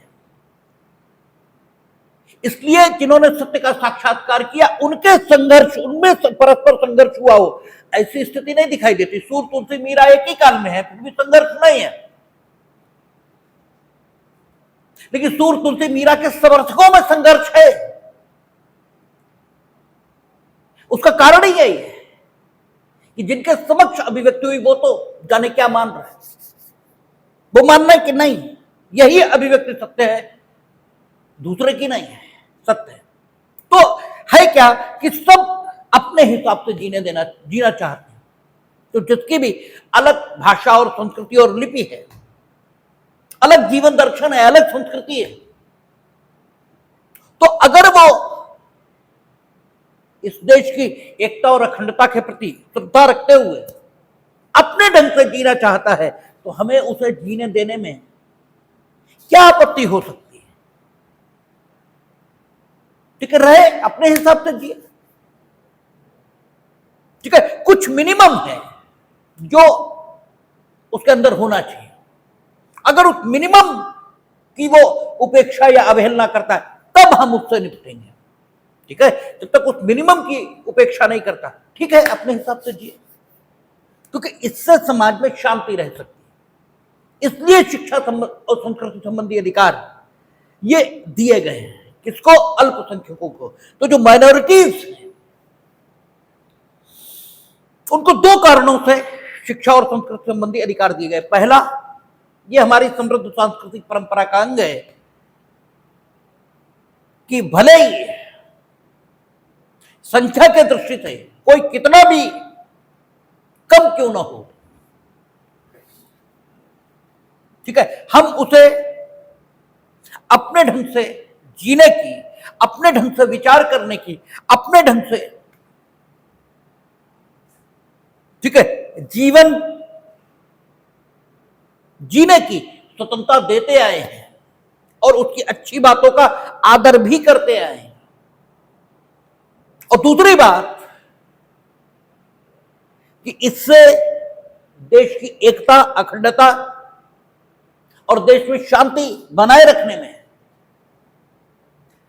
इसलिए जिन्होंने सत्य का साक्षात्कार किया उनके संघर्ष, उनमें परस्पर संघर्ष हुआ हो, ऐसी स्थिति नहीं दिखाई देती। सूर तुलसी मीरा एक ही काल में है, फिर भी संघर्ष नहीं है। लेकिन सूर तुलसी मीरा के समर्थकों में संघर्ष है। उसका कारण ही यही है कि जिनके समक्ष अभिव्यक्ति हुई वो तो जाने क्या मान रहा है, वो मानना है कि नहीं यही अभिव्यक्ति सत्य है, दूसरे की नहीं है, सत्य है। तो है क्या कि सब अपने हिसाब से जीना चाहते हैं। तो जिसकी भी अलग भाषा और संस्कृति और लिपि है, अलग जीवन दर्शन है, अलग संस्कृति है, तो अगर वो इस देश की एकता और अखंडता के प्रति श्रद्धा रखते हुए अपने ढंग से जीना चाहता है तो हमें उसे जीने देने में क्या आपत्ति हो सकती है? ठीक है, रहे अपने हिसाब से जिए, ठीक है। कुछ मिनिमम है जो उसके अंदर होना चाहिए। अगर उस मिनिमम की वो उपेक्षा या अवहेलना करता है तब हम उससे निपटेंगे, ठीक है। जब तक उस मिनिमम की उपेक्षा नहीं करता, ठीक है, अपने हिसाब से जिए, क्योंकि इससे समाज में शांति रह सकती है। इसलिए शिक्षा और संस्कृति संबंधी अधिकार ये दिए गए हैं। किसको? अल्पसंख्यकों को। तो जो माइनॉरिटीज हैं उनको दो कारणों से शिक्षा और संस्कृति संबंधी अधिकार दिए गए। पहला, ये हमारी समृद्ध सांस्कृतिक परंपरा का अंग है कि भले ही संख्या के दृष्टि से कोई कितना भी कम क्यों ना हो, ठीक है, हम उसे अपने ढंग से जीने की, अपने ढंग से विचार करने की, अपने ढंग से, ठीक है, जीवन जीने की स्वतंत्रता देते आए हैं और उसकी अच्छी बातों का आदर भी करते आए हैं। और दूसरी बात कि इससे देश की एकता, अखंडता और देश में शांति बनाए रखने में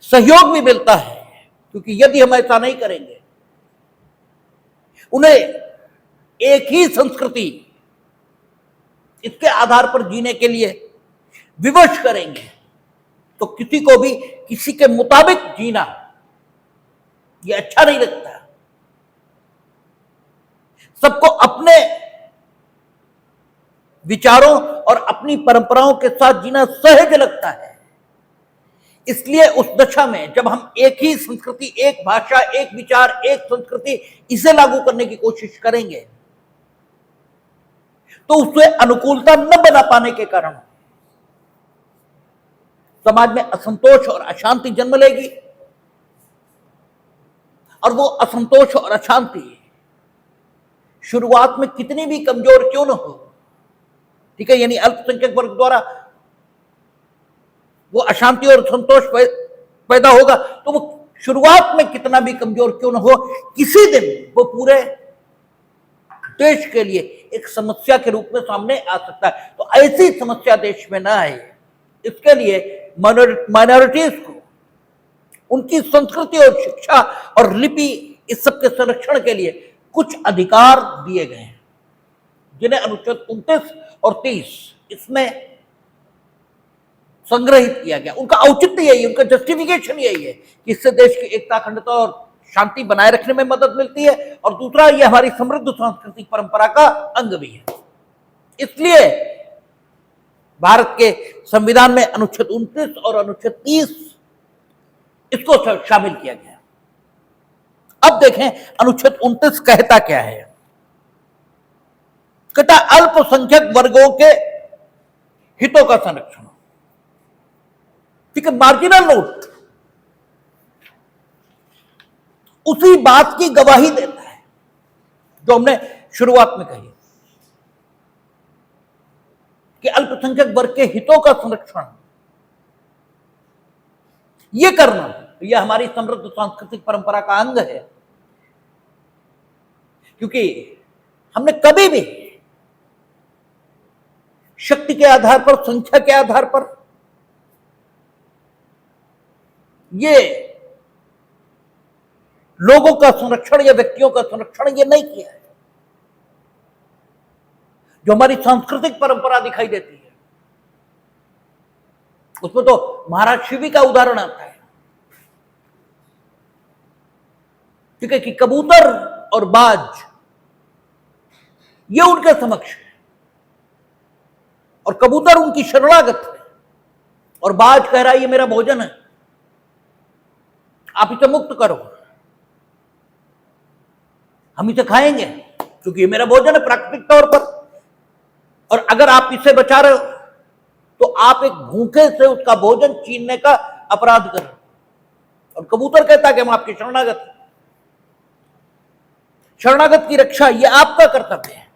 सहयोग भी मिलता है, क्योंकि यदि हम ऐसा नहीं करेंगे, उन्हें एक ही संस्कृति इसके आधार पर जीने के लिए विवश करेंगे, तो किसी को भी किसी के मुताबिक जीना ये अच्छा नहीं लगता। सबको अपने विचारों और अपनी परंपराओं के साथ जीना सहज लगता है। इसलिए उस दशा में जब हम एक ही संस्कृति, एक भाषा, एक विचार, एक संस्कृति, इसे लागू करने की कोशिश करेंगे, तो उससे अनुकूलता न बना पाने के कारण समाज में असंतोष और अशांति जन्म लेगी। और वो असंतोष और अशांति शुरुआत में कितनी भी कमजोर क्यों न हो, ठीक है, यानी अल्पसंख्यक वर्ग द्वारा वो अशांति और संतोष पैदा होगा, तो वो शुरुआत में कितना भी कमजोर क्यों न हो, किसी दिन वो पूरे देश के लिए एक समस्या के रूप में सामने आ सकता है। तो ऐसी समस्या देश में ना आए, इसके लिए माइनॉरिटीज को उनकी संस्कृति और शिक्षा और लिपि, इस सब के संरक्षण के लिए कुछ अधिकार दिए गए हैं, जिन्हें अनुच्छेद 29 और 30 इसमें संग्रहित किया गया। उनका औचित्य यही है, उनका जस्टिफिकेशन यही है कि इससे देश की एकता, अखंडता और शांति बनाए रखने में मदद मिलती है, और दूसरा ये हमारी समृद्ध सांस्कृतिक परंपरा का अंग भी है। इसलिए भारत के संविधान में अनुच्छेद 29 और अनुच्छेद 30 इसको शामिल किया गया। अब देखें अनुच्छेद 29 कहता क्या है। कहता अल्पसंख्यक वर्गों के हितों का संरक्षण, ठीक है। मार्जिनल नोट उसी बात की गवाही देता है जो हमने शुरुआत में कही कि अल्पसंख्यक वर्ग के हितों का संरक्षण ये करना, यह हमारी समृद्ध सांस्कृतिक परंपरा का अंग है। क्योंकि हमने कभी भी शक्ति के आधार पर, संख्या के आधार पर ये लोगों का संरक्षण या व्यक्तियों का संरक्षण ये नहीं किया है। जो हमारी सांस्कृतिक परंपरा दिखाई देती है उसमें तो महाराज शिवी का उदाहरण आता है, ठीक है, कि कबूतर और बाज ये उनके समक्ष है, और कबूतर उनकी शरणागत है, और बाज कह रहा है ये मेरा भोजन है, आप इसे मुक्त करो, हम इसे खाएंगे क्योंकि ये मेरा भोजन है प्राकृतिक तौर पर, और अगर आप इसे बचा रहे हो तो आप एक भूखे से उसका भोजन छीनने का अपराध कर रहे हो। और कबूतर कहता है कि हम आपके शरणागत, शरणागत की रक्षा ये आपका कर्तव्य है।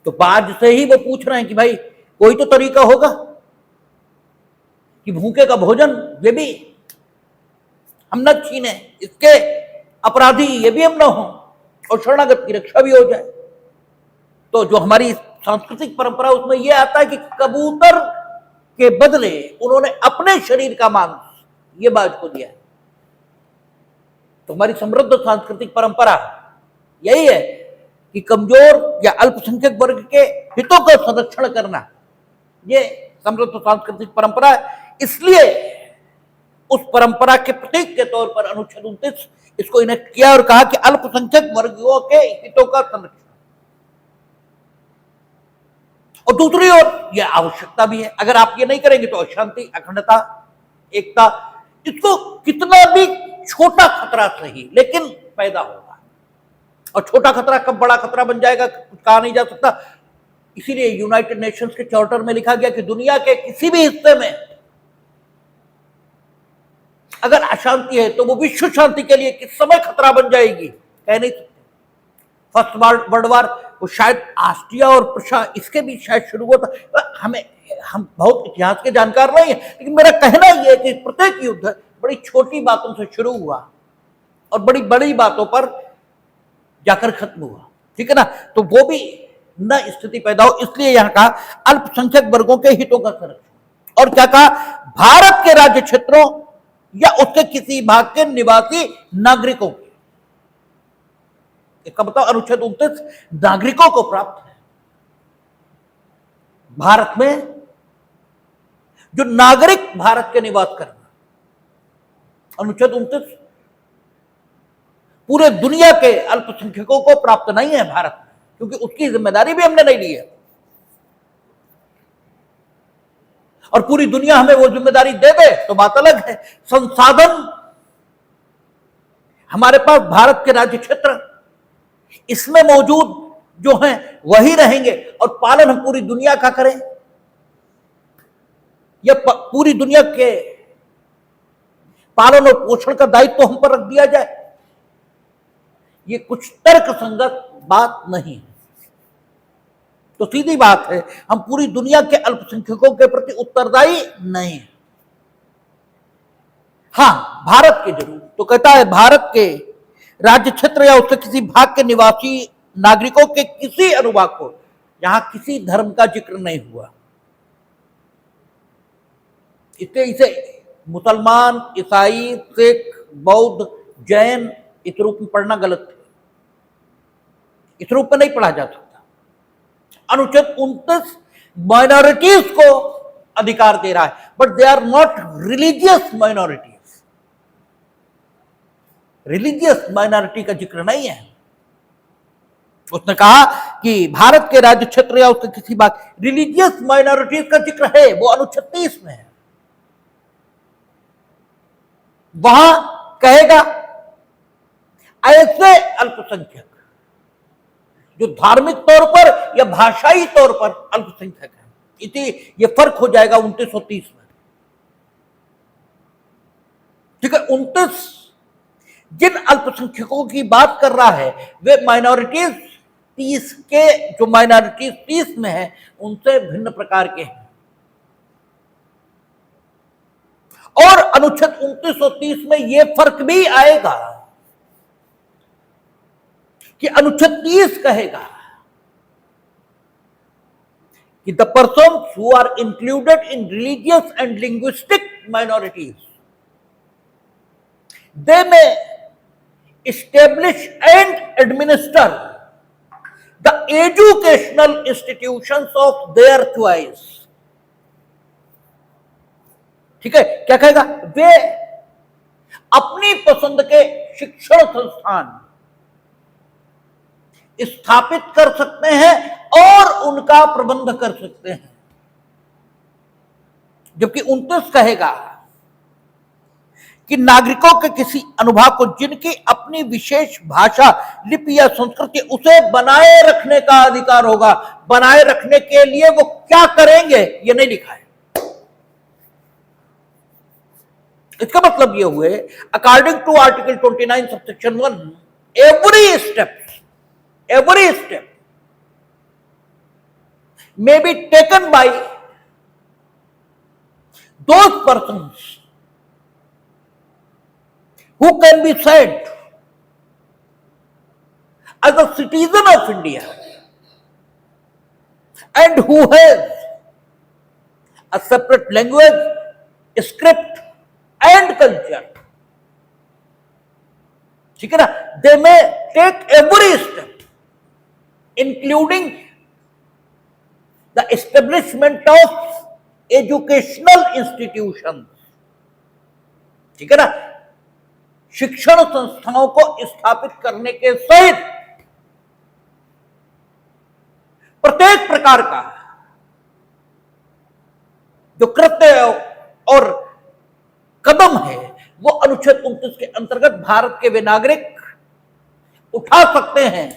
तो बाज से ही वो पूछ रहे हैं कि भाई कोई तो तरीका होगा कि भूखे का भोजन ये भी हम न छीने, इसके अपराधी ये भी हम न हो, और शरणागत की रक्षा भी हो जाए। तो जो हमारी सांस्कृतिक परंपरा उसमें यह आता है कि कबूतर के बदले उन्होंने अपने शरीर का मांस ये बाज को दिया है। तो हमारी समृद्ध सांस्कृतिक परंपरा यही है कि कमजोर या अल्पसंख्यक वर्ग के हितों का संरक्षण करना, ये समृद्ध सांस्कृतिक परंपरा है। इसलिए उस परंपरा के प्रतीक के तौर पर अनुच्छेद 29 इसको इनेक्ट किया और कहा कि अल्पसंख्यक वर्गों के हितों का संरक्षण। और दूसरी ओर यह आवश्यकता भी है, अगर आप ये नहीं करेंगे तो अशांति, अखंडता, एकता, इसको कितना भी छोटा खतरा सही लेकिन पैदा होगा। और छोटा खतरा कब बड़ा खतरा बन जाएगा कुछ कहा नहीं जा सकता। इसीलिए यूनाइटेड नेशंस के चार्टर में लिखा गया कि दुनिया के किसी भी हिस्से में अगर अशांति है तो वो विश्व शांति के लिए किस समय खतरा बन जाएगी कह नहीं सकते। फर्स्ट वर्ल्ड वॉर वो शायद ऑस्ट्रिया और प्रशा इसके भी शायद शुरू हुआ था। हम बहुत इतिहास के जानकार नहीं है, लेकिन मेरा कहना यह है कि प्रत्येक युद्ध बड़ी छोटी बातों से शुरू हुआ और बड़ी बड़ी बातों पर जाकर खत्म हुआ, ठीक है ना। तो वो भी न स्थिति पैदा हो, इसलिए यहां कहा अल्पसंख्यक वर्गों के हितों का संरक्षण। और क्या कहा, भारत के राज्य क्षेत्रों या उसके किसी भाग के निवासी नागरिकों के, इसका मतलब अनुच्छेद 29 नागरिकों को प्राप्त है। भारत में जो नागरिक भारत के निवास करना, अनुच्छेद 29 पूरे दुनिया के अल्पसंख्यकों को प्राप्त नहीं है भारत में, क्योंकि उसकी जिम्मेदारी भी हमने नहीं ली है और पूरी दुनिया हमें वो जिम्मेदारी दे दे तो बात अलग है। संसाधन हमारे पास भारत के राज्य क्षेत्र इसमें मौजूद जो हैं वही रहेंगे और पालन हम पूरी दुनिया का करें या पूरी दुनिया के पालन और पोषण का दायित्व तो हम पर रख दिया जाए, ये कुछ तर्क संगत बात नहीं है। तो सीधी बात है, हम पूरी दुनिया के अल्पसंख्यकों के प्रति उत्तरदायी नहीं है। हां, भारत के जरूर, तो कहता है भारत के राज्य क्षेत्र या उसके किसी भाग के निवासी नागरिकों के किसी अनुभाग को, यहां किसी धर्म का जिक्र नहीं हुआ, इसलिए इसे मुसलमान, ईसाई, सिख, बौद्ध, जैन इस रूप में पढ़ना गलत है, इस रूप में नहीं पढ़ा जा सकता। अनुच्छेद 29 माइनॉरिटीज को अधिकार दे रहा है, but they are not religious minorities. Religious minority का जिक्र नहीं है। उसने कहा कि भारत के राज्य क्षेत्र या उसके किसी भाग, रिलीजियस माइनॉरिटीज का जिक्र है, वो अनुच्छेद 30 में है। वहां कहेगा ऐसे अल्पसंख्यक जो धार्मिक तौर पर या भाषाई तौर पर अल्पसंख्यक है, इसी ये फर्क हो जाएगा 29 और 30 में, ठीक है। 29 जिन अल्पसंख्यकों की बात कर रहा है वे माइनॉरिटीज 30 के, जो माइनॉरिटीज 30 में है उनसे भिन्न प्रकार के हैं। और अनुच्छेद 29 और 30 में यह फर्क भी आएगा कि अनुच्छेद 30 कहेगा कि the persons who are included in religious and linguistic minorities they में establish and administer the educational institutions of their choice, ठीक है। क्या कहेगा, वे अपनी पसंद के शिक्षण संस्थान स्थापित कर सकते हैं और उनका प्रबंध कर सकते हैं, जबकि 29 कहेगा कि नागरिकों के किसी अनुभाग को जिनकी अपनी विशेष भाषा, लिपि या संस्कृति, उसे बनाए रखने का अधिकार होगा। बनाए रखने के लिए वो क्या करेंगे ये नहीं लिखा है। इसका मतलब ये हुए, according to article 29 subsection 1, every step may be taken by those persons who can be said as a citizen of India and who has a separate language, script and culture, ठीक है ना। They may take every step including the establishment of educational institutions, ठीक है ना, शिक्षण संस्थाओं को स्थापित करने के सहित प्रत्येक प्रकार का जो कृत्य और कदम है वो अनुच्छेद 29 के अंतर्गत भारत के वे नागरिक उठा सकते हैं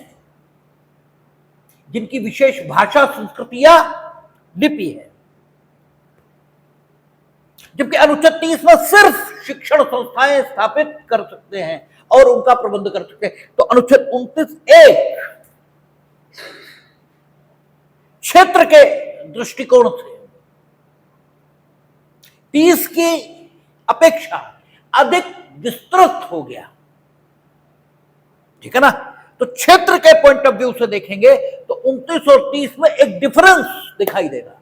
जिनकी विशेष भाषा, संस्कृति या लिपि है। जबकि अनुच्छेद 30 में सिर्फ शिक्षण संस्थाएं स्थापित कर सकते हैं और उनका प्रबंध कर सकते हैं। तो अनुच्छेद 29 एक क्षेत्र के दृष्टिकोण से 30 की अपेक्षा अधिक विस्तृत हो गया, ठीक है ना। तो क्षेत्र के पॉइंट ऑफ व्यू से देखेंगे तो 29 और 30 में एक डिफरेंस दिखाई देगा।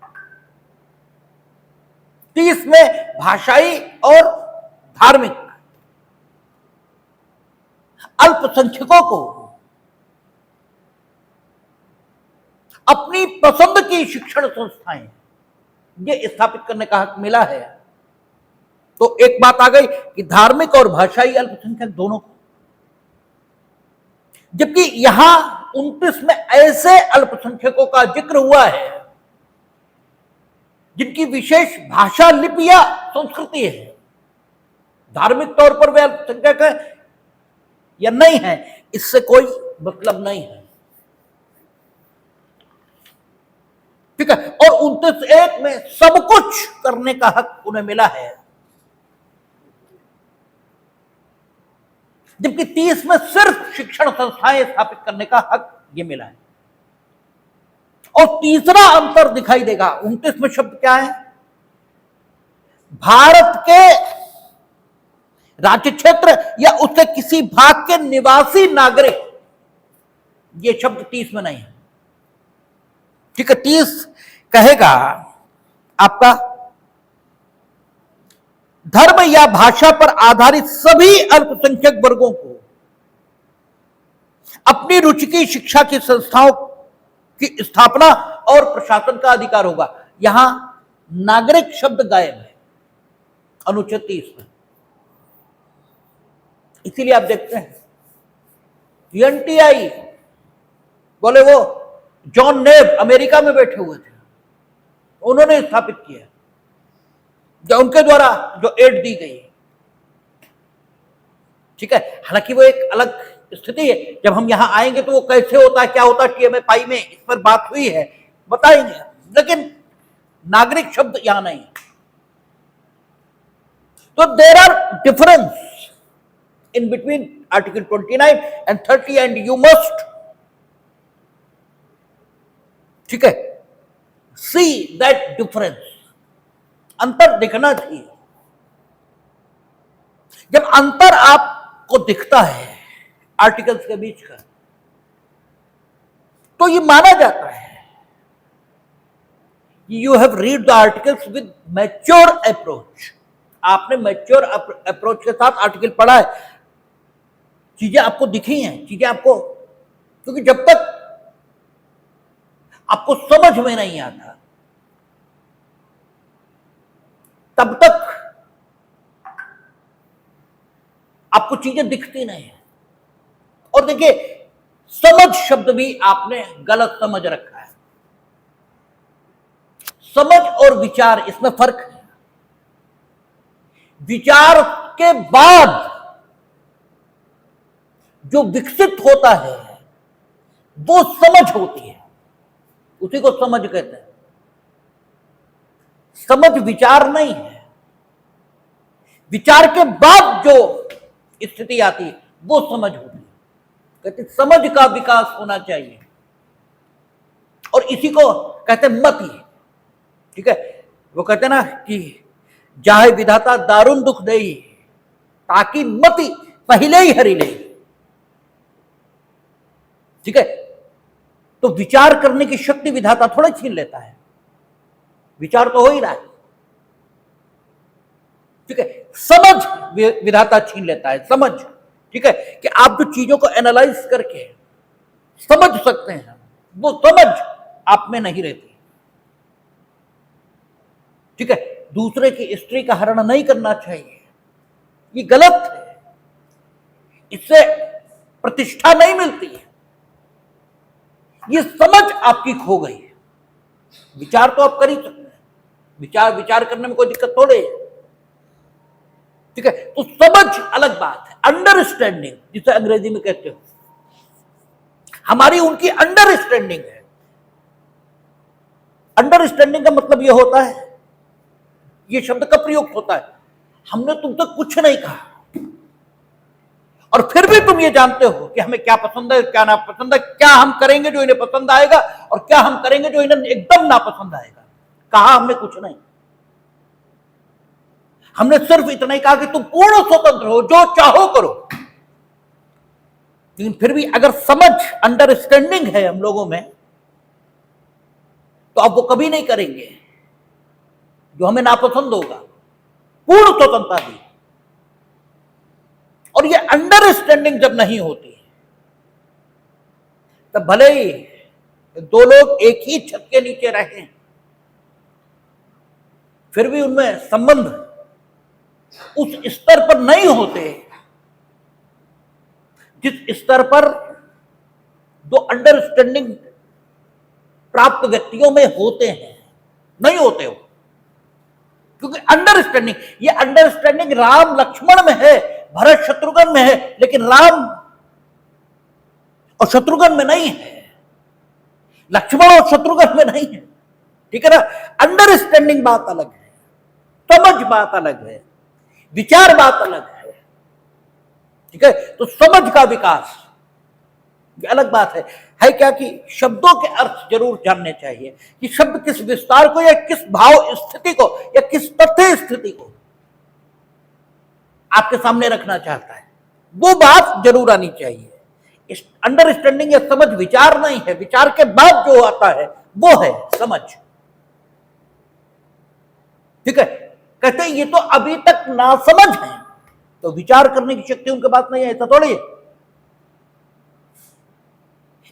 30 में भाषाई और धार्मिक अल्पसंख्यकों को अपनी पसंद की शिक्षण संस्थाएं ये स्थापित करने का हक मिला है। तो एक बात आ गई कि धार्मिक और भाषाई अल्पसंख्यक दोनों को, जबकि यहां 29 में ऐसे अल्पसंख्यकों का जिक्र हुआ है जिनकी विशेष भाषा, लिपि या संस्कृति है। धार्मिक तौर पर वे अल्पसंख्यक है या नहीं है, इससे कोई मतलब नहीं है, ठीक है। और 29(1) में सब कुछ करने का हक उन्हें मिला है, जबकि 30 में सिर्फ शिक्षण संस्थाएं स्थापित करने का हक ये मिला है। और तीसरा अंतर दिखाई देगा 29 में, शब्द क्या है? भारत के राज्य क्षेत्र या उसके किसी भाग के निवासी नागरिक, ये शब्द 30 में नहीं है, ठीक है। 30 कहेगा आपका धर्म या भाषा पर आधारित सभी अल्पसंख्यक वर्गों को अपनी रुचि की शिक्षा की संस्थाओं की स्थापना और प्रशासन का अधिकार होगा। यहां नागरिक शब्द गायब है अनुच्छेद 30 में। इसीलिए आप देखते हैं एनटीआई बोले, वो जॉन नेव अमेरिका में बैठे हुए थे, उन्होंने स्थापित किया, जो उनके द्वारा जो एड दी गई, ठीक है। हालांकि वो एक अलग स्थिति है, जब हम यहां आएंगे तो वो कैसे होता है, क्या होता है, टीएमएफआई में इस पर बात हुई है, बताएंगे, लेकिन नागरिक शब्द यहां नहीं। तो there are difference in between article 29 and 30 and you must, ठीक है, सी दैट डिफरेंस। अंतर दिखना चाहिए। जब अंतर आपको दिखता है आर्टिकल्स के बीच का, तो ये माना जाता है you have read the articles with mature approach. आपने मैच्योर अप्रोच के साथ आर्टिकल पढ़ा है, चीजें आपको दिखी हैं, चीजें आपको, क्योंकि जब तक आपको समझ में नहीं आता तब तक आपको चीजें दिखती नहीं है। और देखिए, समझ शब्द भी आपने गलत समझ रखा है। समझ और विचार, इसमें फर्क है। विचार के बाद जो विकसित होता है वो समझ होती है, उसी को समझ कहते हैं। समझ विचार नहीं है। विचार के बाद जो स्थिति आती है वो समझ होती है। कहते समझ का विकास होना चाहिए, और इसी को कहते हैं मति, ठीक है। वो कहते हैं ना कि जाहे विधाता दारुण दुख देई, ताकि मति पहले ही हरि ले, ठीक है। तो विचार करने की शक्ति विधाता थोड़ा छीन लेता है, विचार तो हो ही रहा है, ठीक है। समझ विधाता छीन लेता है, समझ, ठीक है, कि आप जो चीजों को एनालाइज करके समझ सकते हैं, वो समझ आप में नहीं रहती, ठीक है। दूसरे की स्त्री का हरण नहीं करना चाहिए, ये गलत है, इससे प्रतिष्ठा नहीं मिलती है, ये समझ आपकी खो गई है। विचार तो आप कर ही सकते हैं, विचार करने में कोई दिक्कत थोड़ी है, ठीक है। तो समझ अलग बात है, अंडरस्टैंडिंग जिसे अंग्रेजी में कहते हो, हमारी उनकी अंडरस्टैंडिंग है। अंडरस्टैंडिंग का मतलब यह होता है, यह शब्द का प्रयोग होता है, हमने तुमसे कुछ नहीं कहा और फिर भी तुम ये जानते हो कि हमें क्या पसंद है क्या नापसंद है, क्या हम करेंगे जो इन्हें पसंद आएगा और क्या हम करेंगे जो इन्हें एकदम नापसंद आएगा। कहा हमने कुछ नहीं, हमने सिर्फ इतना ही कहा कि तुम पूर्ण स्वतंत्र हो, जो चाहो करो। लेकिन फिर भी अगर समझ, अंडरस्टैंडिंग है हम लोगों में, तो आप वो कभी नहीं करेंगे जो हमें नापसंद होगा। पूर्ण स्वतंत्रता दी, और ये अंडरस्टैंडिंग जब नहीं होती तब भले ही दो लोग एक ही छत के नीचे रहें, फिर भी उनमें संबंध उस स्तर पर नहीं होते जिस स्तर पर दो अंडरस्टैंडिंग प्राप्त व्यक्तियों में होते हैं। नहीं होते हो, क्योंकि अंडरस्टैंडिंग, ये अंडरस्टैंडिंग राम लक्ष्मण में है, भरत शत्रुघ्न में है, लेकिन राम और शत्रुघ्न में नहीं है, लक्ष्मण और शत्रुघ्न में नहीं है। ठीक है ना। अंडरस्टैंडिंग बात अलग है, समझ बात अलग है, विचार बात अलग है। ठीक है। तो समझ का विकास ये अलग बात है क्या कि शब्दों के अर्थ जरूर जानने चाहिए कि शब्द किस विस्तार को या किस भाव स्थिति को या किस तथ्य स्थिति को आपके सामने रखना चाहता है, वो बात जरूर आनी चाहिए। इस अंडरस्टैंडिंग या समझ विचार नहीं है, विचार के बाद जो आता है वो है समझ। ठीक है। कहते हैं ये तो अभी तक नासमझ है, तो विचार करने की शक्ति उनके पास नहीं है, ऐसा थोड़ी है।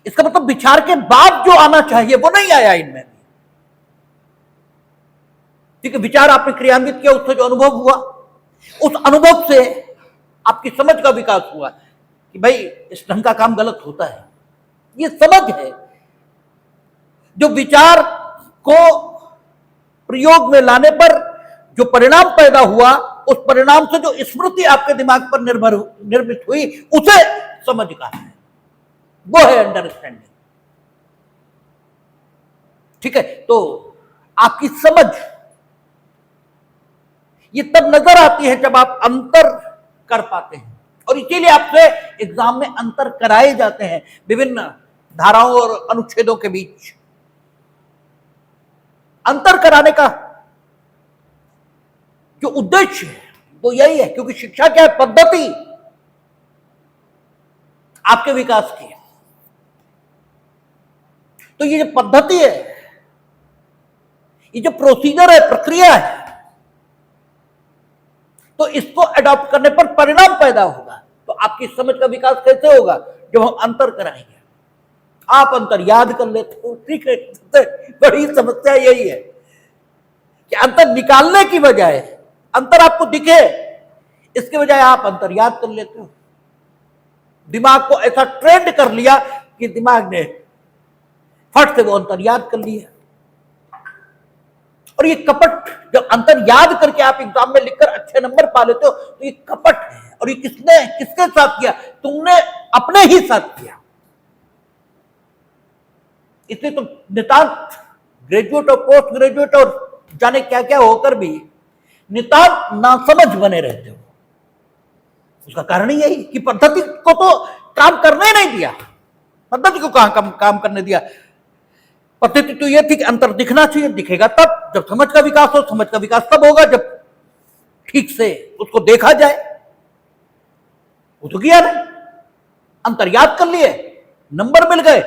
इसका मतलब विचार के बाद जो आना चाहिए वो नहीं आया इनमें। ठीक है। विचार आपने क्रियान्वित किया, उससे जो अनुभव हुआ, उस अनुभव से आपकी समझ का विकास हुआ कि भाई इस ढंग का काम गलत होता है, ये समझ है। जो विचार को प्रयोग में लाने पर जो परिणाम पैदा हुआ, उस परिणाम से जो स्मृति आपके दिमाग पर निर्मित हुई, उसे समझ का है, वो है अंडरस्टैंडिंग। ठीक है। तो आपकी समझ ये तब नजर आती है जब आप अंतर कर पाते हैं, और इसीलिए आपसे एग्जाम में अंतर कराए जाते हैं विभिन्न धाराओं और अनुच्छेदों के बीच। अंतर कराने का जो उद्देश्य है वो यही है, क्योंकि शिक्षा क्या है? पद्धति आपके विकास की है। तो ये जो पद्धति है, ये जो प्रोसीजर है, प्रक्रिया है, तो इसको अडॉप्ट करने पर परिणाम पैदा होगा। तो आपकी समझ का विकास कैसे होगा? जब हम अंतर कराएंगे। आप अंतर याद कर लेते हो, ठीक है। बड़ी समस्या यही है कि अंतर निकालने की बजाय, अंतर आपको दिखे इसके बजाय आप अंतर याद कर लेते हो। दिमाग को ऐसा ट्रेंड कर लिया कि दिमाग ने फट से वो अंतर याद कर लिया। और ये कपट, जब अंतर याद करके आप एग्जाम में लिखकर अच्छे नंबर पा लेते हो, तो ये कपट है। और ये किसके साथ किया? तुमने अपने ही साथ किया। इसलिए तुम नितांत ग्रेजुएट और पोस्ट ग्रेजुएट और जाने क्या क्या होकर भी नितांत नासमझ बने रहते हो। उसका कारण ही यही कि पद्धति को तो काम करने नहीं दिया। पद्धति को कहां काम करने दिया? पद्धति तो यह थी कि अंतर दिखना चाहिए, दिखेगा तब जब समझ का विकास हो। समझ का विकास तब होगा जब ठीक से उसको देखा जाए। वो तो किया नहीं, अंतर याद कर लिए, नंबर मिल गए,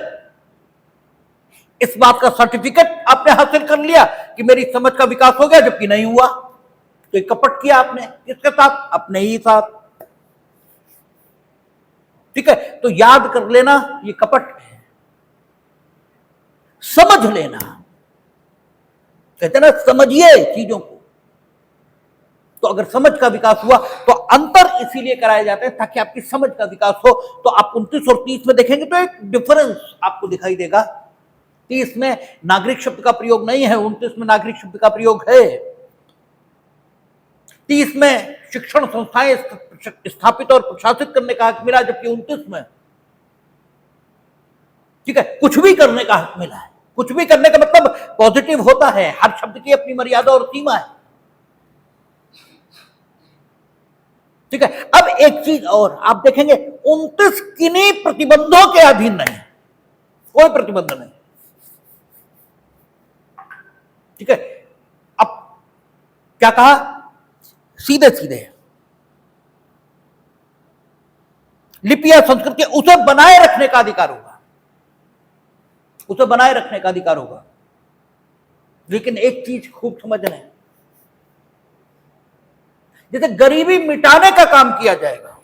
इस बात का सर्टिफिकेट आपने हासिल कर लिया कि मेरी समझ का विकास हो गया, जबकि नहीं हुआ। तो एक कपट किया आपने, किसके साथ? अपने ही साथ। ठीक है। तो याद कर लेना ये कपट है, समझ लेना, कहते ना समझिए चीजों को। तो अगर समझ का विकास हुआ तो अंतर इसीलिए कराए जाते हैं ताकि आपकी समझ का विकास हो। तो आप 29 और 30 में देखेंगे तो एक डिफरेंस आपको दिखाई देगा। 30 में नागरिक शब्द का प्रयोग नहीं है, 29 में नागरिक शब्द का प्रयोग है। 30 में शिक्षण संस्थाएं स्थापित और प्रशासित करने का हक मिला, जबकि 29 में, ठीक है, कुछ भी करने का हक मिला है। कुछ भी करने का मतलब पॉजिटिव होता है, हर शब्द की अपनी मर्यादा और सीमा है। ठीक है। अब एक चीज और आप देखेंगे, 29 किन्हीं प्रतिबंधों के अधीन नहीं, कोई प्रतिबंध नहीं, ठीक है। अब क्या कहा, सीधे सीधे लिपि या संस्कृति उसे बनाए रखने का अधिकार होगा, उसे बनाए रखने का अधिकार होगा। लेकिन एक चीज खूब समझ लें, जैसे गरीबी मिटाने का काम किया जाएगा,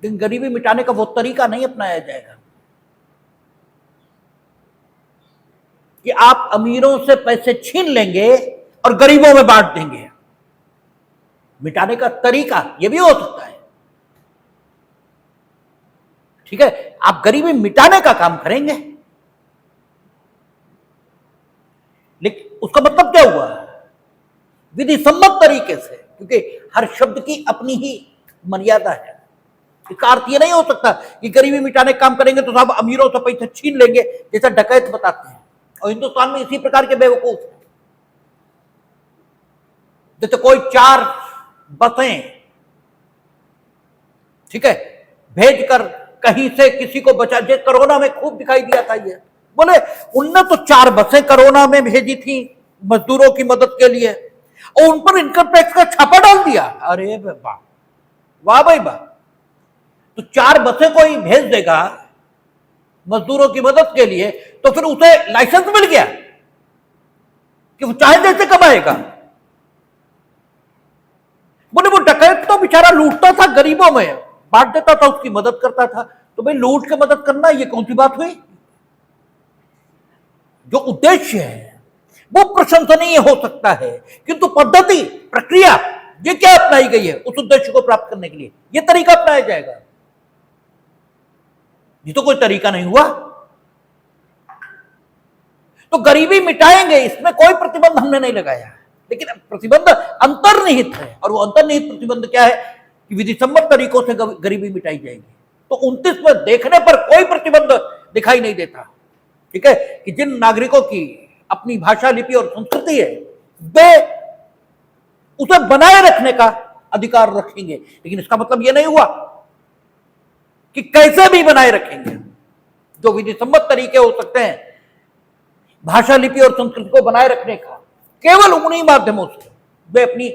लेकिन गरीबी मिटाने का वो तरीका नहीं अपनाया जाएगा कि आप अमीरों से पैसे छीन लेंगे और गरीबों में बांट देंगे। मिटाने का तरीका यह भी हो सकता है, ठीक है। आप गरीबी मिटाने का काम करेंगे, लेकिन उसका मतलब क्या हुआ, विधि सम्मत तरीके से, क्योंकि हर शब्द की अपनी ही मर्यादा है। इसका अर्थ यह नहीं हो सकता कि गरीबी मिटाने का काम करेंगे तो साहब अमीरों से पैसे छीन लेंगे, जैसा डकैत बताते हैं। और हिंदुस्तान में इसी प्रकार के बेवकूफ हैं। जैसे कोई 4 बसें, ठीक है, भेजकर कहीं से किसी को बचा, जैसे कोरोना में खूब दिखाई दिया था ये, बोले उनने तो 4 बसें कोरोना में भेजी थी मजदूरों की मदद के लिए, और उन पर इनकम टैक्स का छापा डाल दिया। अरे वाह, वाह भाई वाह। तो 4 बसें कोई भेज देगा मजदूरों की मदद के लिए, तो फिर उसे लाइसेंस मिल गया कि वो चाहे जैसे कमाएगा। बोले वो डकैत तो बेचारा लूटता था, गरीबों में बांट देता था, उसकी मदद करता था। तो भाई लूट के मदद करना ये कौन सी बात हुई। जो उद्देश्य है वो प्रशंसनीय हो सकता है, किंतु पद्धति, प्रक्रिया ये क्या अपनाई गई है उस उद्देश्य को प्राप्त करने के लिए, ये तरीका अपनाया जाएगा। ये तो कोई तरीका नहीं हुआ। तो गरीबी मिटाएंगे, इसमें कोई प्रतिबंध हमने नहीं लगाया, लेकिन प्रतिबंध अंतर्निहित है। और वो अंतर्निहित प्रतिबंध क्या है कि विधि सम्मत तरीकों से गरीबी मिटाई जाएगी। तो 29 में देखने पर कोई प्रतिबंध दिखाई नहीं देता, ठीक है, कि जिन नागरिकों की अपनी भाषा, लिपि और संस्कृति है वे उसे बनाए रखने का अधिकार रखेंगे। लेकिन इसका मतलब यह नहीं हुआ कि कैसे भी बनाए रखेंगे। जो विधि सम्मत तरीके हो सकते हैं भाषा, लिपि और संस्कृति को बनाए रखने का, केवल उन्हीं माध्यमों से वे अपनी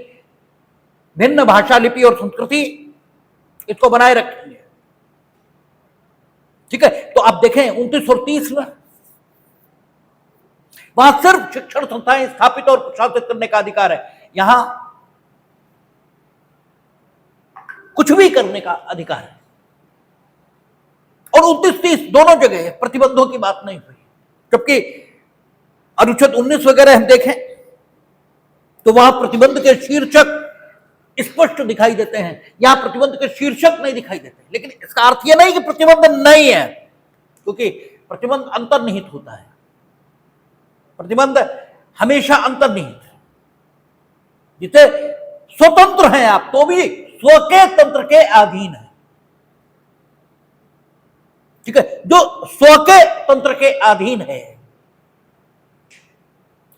भिन्न भाषा, लिपि और संस्कृति इसको बनाए रखेंगे, ठीक है। तो आप देखें 29 और 30 में वहां सिर्फ शिक्षण संस्थाएं स्थापित और प्रशासित करने का अधिकार है, यहां कुछ भी करने का अधिकार है। और 29-30 दोनों जगह प्रतिबंधों की बात नहीं हुई। जबकि अनुच्छेद 19 वगैरह हम देखें तो वहां प्रतिबंध के शीर्षक स्पष्ट दिखाई देते हैं, यहां प्रतिबंध के शीर्षक नहीं दिखाई देते। लेकिन इसका अर्थ यह नहीं कि प्रतिबंध नहीं है, क्योंकि प्रतिबंध अंतर्निहित होता है। प्रतिबंध हमेशा अंतर्निहित है। जिसे स्वतंत्र हैं आप तो भी स्व के तंत्र के अधीन है, ठीक है। जो स्व के तंत्र के अधीन है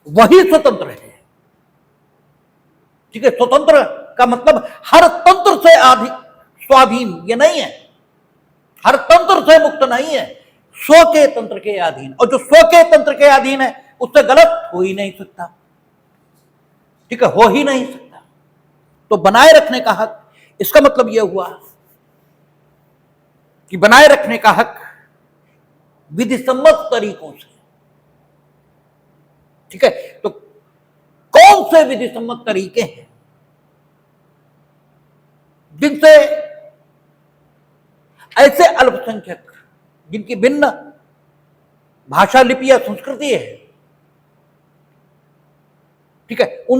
वही स्वतंत्र है, ठीक है। स्वतंत्र का मतलब हर तंत्र से स्वाधीन ये नहीं है, हर तंत्र से मुक्त नहीं है, स्व के तंत्र के अधीन। और जो स्व के तंत्र के अधीन है उससे गलत हो ही नहीं सकता, ठीक है, हो ही नहीं सकता। तो बनाए रखने का हक, इसका मतलब यह हुआ कि बनाए रखने का हक विधि सम्मत तरीकों से, ठीक है। तो कौन से विधि सम्मत तरीके हैं जिनसे ऐसे अल्पसंख्यक जिनकी भिन्न भाषा, लिपि या संस्कृति है, ठीक है, वो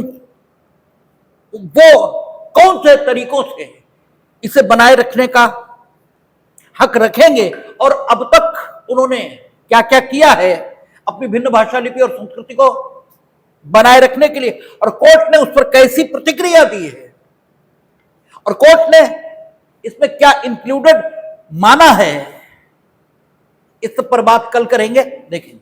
कौन से तरीकों से इसे बनाए रखने का हक रखेंगे, और अब तक उन्होंने क्या क्या किया है अपनी भिन्न भाषा, लिपि और संस्कृति को बनाए रखने के लिए, और कोर्ट ने उस पर कैसी प्रतिक्रिया दी है, और कोर्ट ने इसमें क्या इंक्लूडेड माना है, इस पर बात कल करेंगे। देखें।